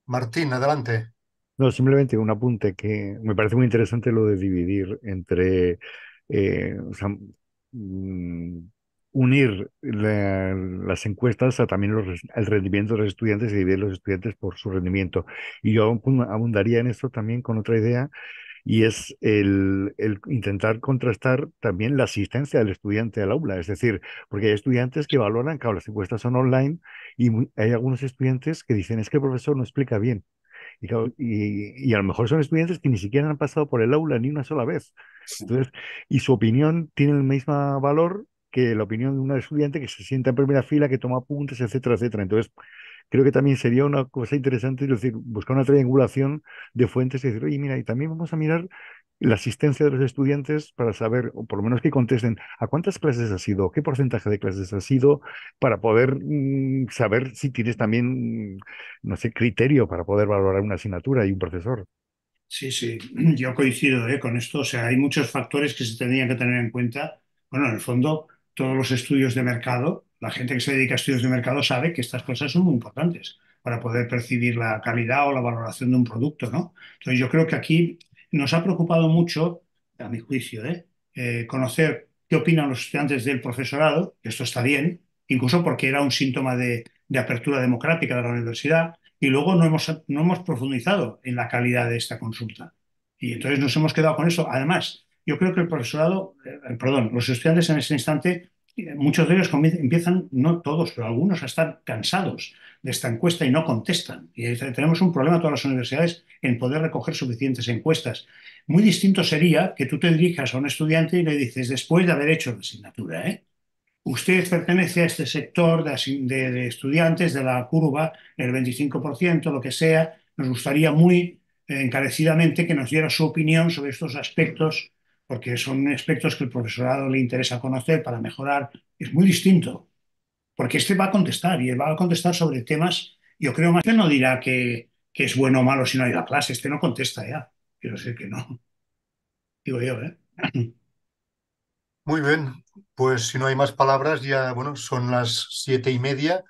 Martín, adelante. No, simplemente un apunte que me parece muy interesante lo de dividir entre, o sea, mm, unir las encuestas a también el rendimiento de los estudiantes y dividir los estudiantes por su rendimiento. Y yo abundaría en esto también con otra idea, y es el intentar contrastar también la asistencia del estudiante al aula. Es decir, porque hay estudiantes que valoran, claro, las encuestas son online y hay algunos estudiantes que dicen, es que el profesor no explica bien. Y, claro, y a lo mejor son estudiantes que ni siquiera han pasado por el aula ni una sola vez. Entonces, y su opinión tiene el mismo valor que la opinión de un estudiante que se sienta en primera fila, que toma apuntes, etcétera, etcétera. Entonces, creo que también sería una cosa interesante, es decir, buscar una triangulación de fuentes y decir, oye, mira, y también vamos a mirar la asistencia de los estudiantes para saber, o por lo menos que contesten, ¿a cuántas clases has ido? ¿Qué porcentaje de clases has ido? Para poder saber si tienes también, no sé, criterio para poder valorar una asignatura y un profesor. Sí, sí, yo coincido, con esto. O sea, hay muchos factores que se tendrían que tener en cuenta. Bueno, en el fondo, todos los estudios de mercado, la gente que se dedica a estudios de mercado sabe que estas cosas son muy importantes para poder percibir la calidad o la valoración de un producto, ¿no? Entonces, yo creo que aquí nos ha preocupado mucho, a mi juicio, conocer qué opinan los estudiantes del profesorado, que esto está bien, incluso porque era un síntoma de apertura democrática de la universidad y luego no hemos profundizado en la calidad de esta consulta. Y entonces nos hemos quedado con eso. Además, yo creo que el profesorado, perdón, los estudiantes en ese instante muchos de ellos empiezan, no todos, pero algunos a estar cansados de esta encuesta y no contestan. Y tenemos un problema todas las universidades en poder recoger suficientes encuestas. Muy distinto sería que tú te dirijas a un estudiante y le dices, después de haber hecho la asignatura, usted pertenece a este sector de estudiantes de la curva, el 25%, lo que sea. Nos gustaría muy encarecidamente que nos diera su opinión sobre estos aspectos, porque son aspectos que el profesorado le interesa conocer para mejorar. Es muy distinto, porque este va a contestar y él va a contestar sobre temas, yo creo más que no dirá que es bueno o malo si no ha ido a clase, este no contesta ya. Quiero decir que no, digo yo, ¿eh? Muy bien, pues si no hay más palabras, ya, bueno, son las 7:30.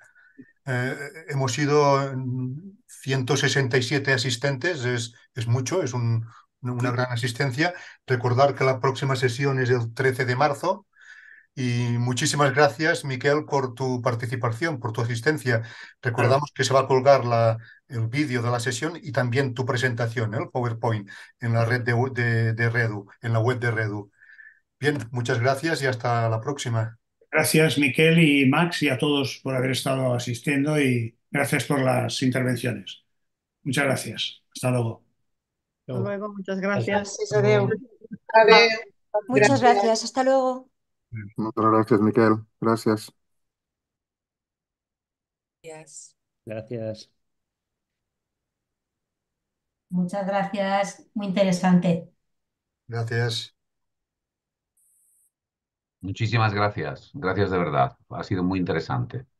Hemos sido 167 asistentes, es mucho, es una gran asistencia. Recordar que la próxima sesión es el 13 de marzo. Y muchísimas gracias, Miquel, por tu participación, por tu asistencia. Claro. Recordamos que se va a colgar el vídeo de la sesión y también tu presentación, el PowerPoint, en la red de Redu, en la web de Redu. Bien, muchas gracias y hasta la próxima. Gracias, Miquel y Max, y a todos por haber estado asistiendo y gracias por las intervenciones. Muchas gracias. Hasta luego. Hasta luego, muchas Gracias. gracias. Gràcies, adeu. Adéu. Muchas Gràcies. gracias. Hasta luego. Muchas gracias, Miquel. Gracias. Gracias. Muchas gracias, muy interesante. Gracias. Muchísimas gracias. Gracias de verdad. Ha sido muy interesante.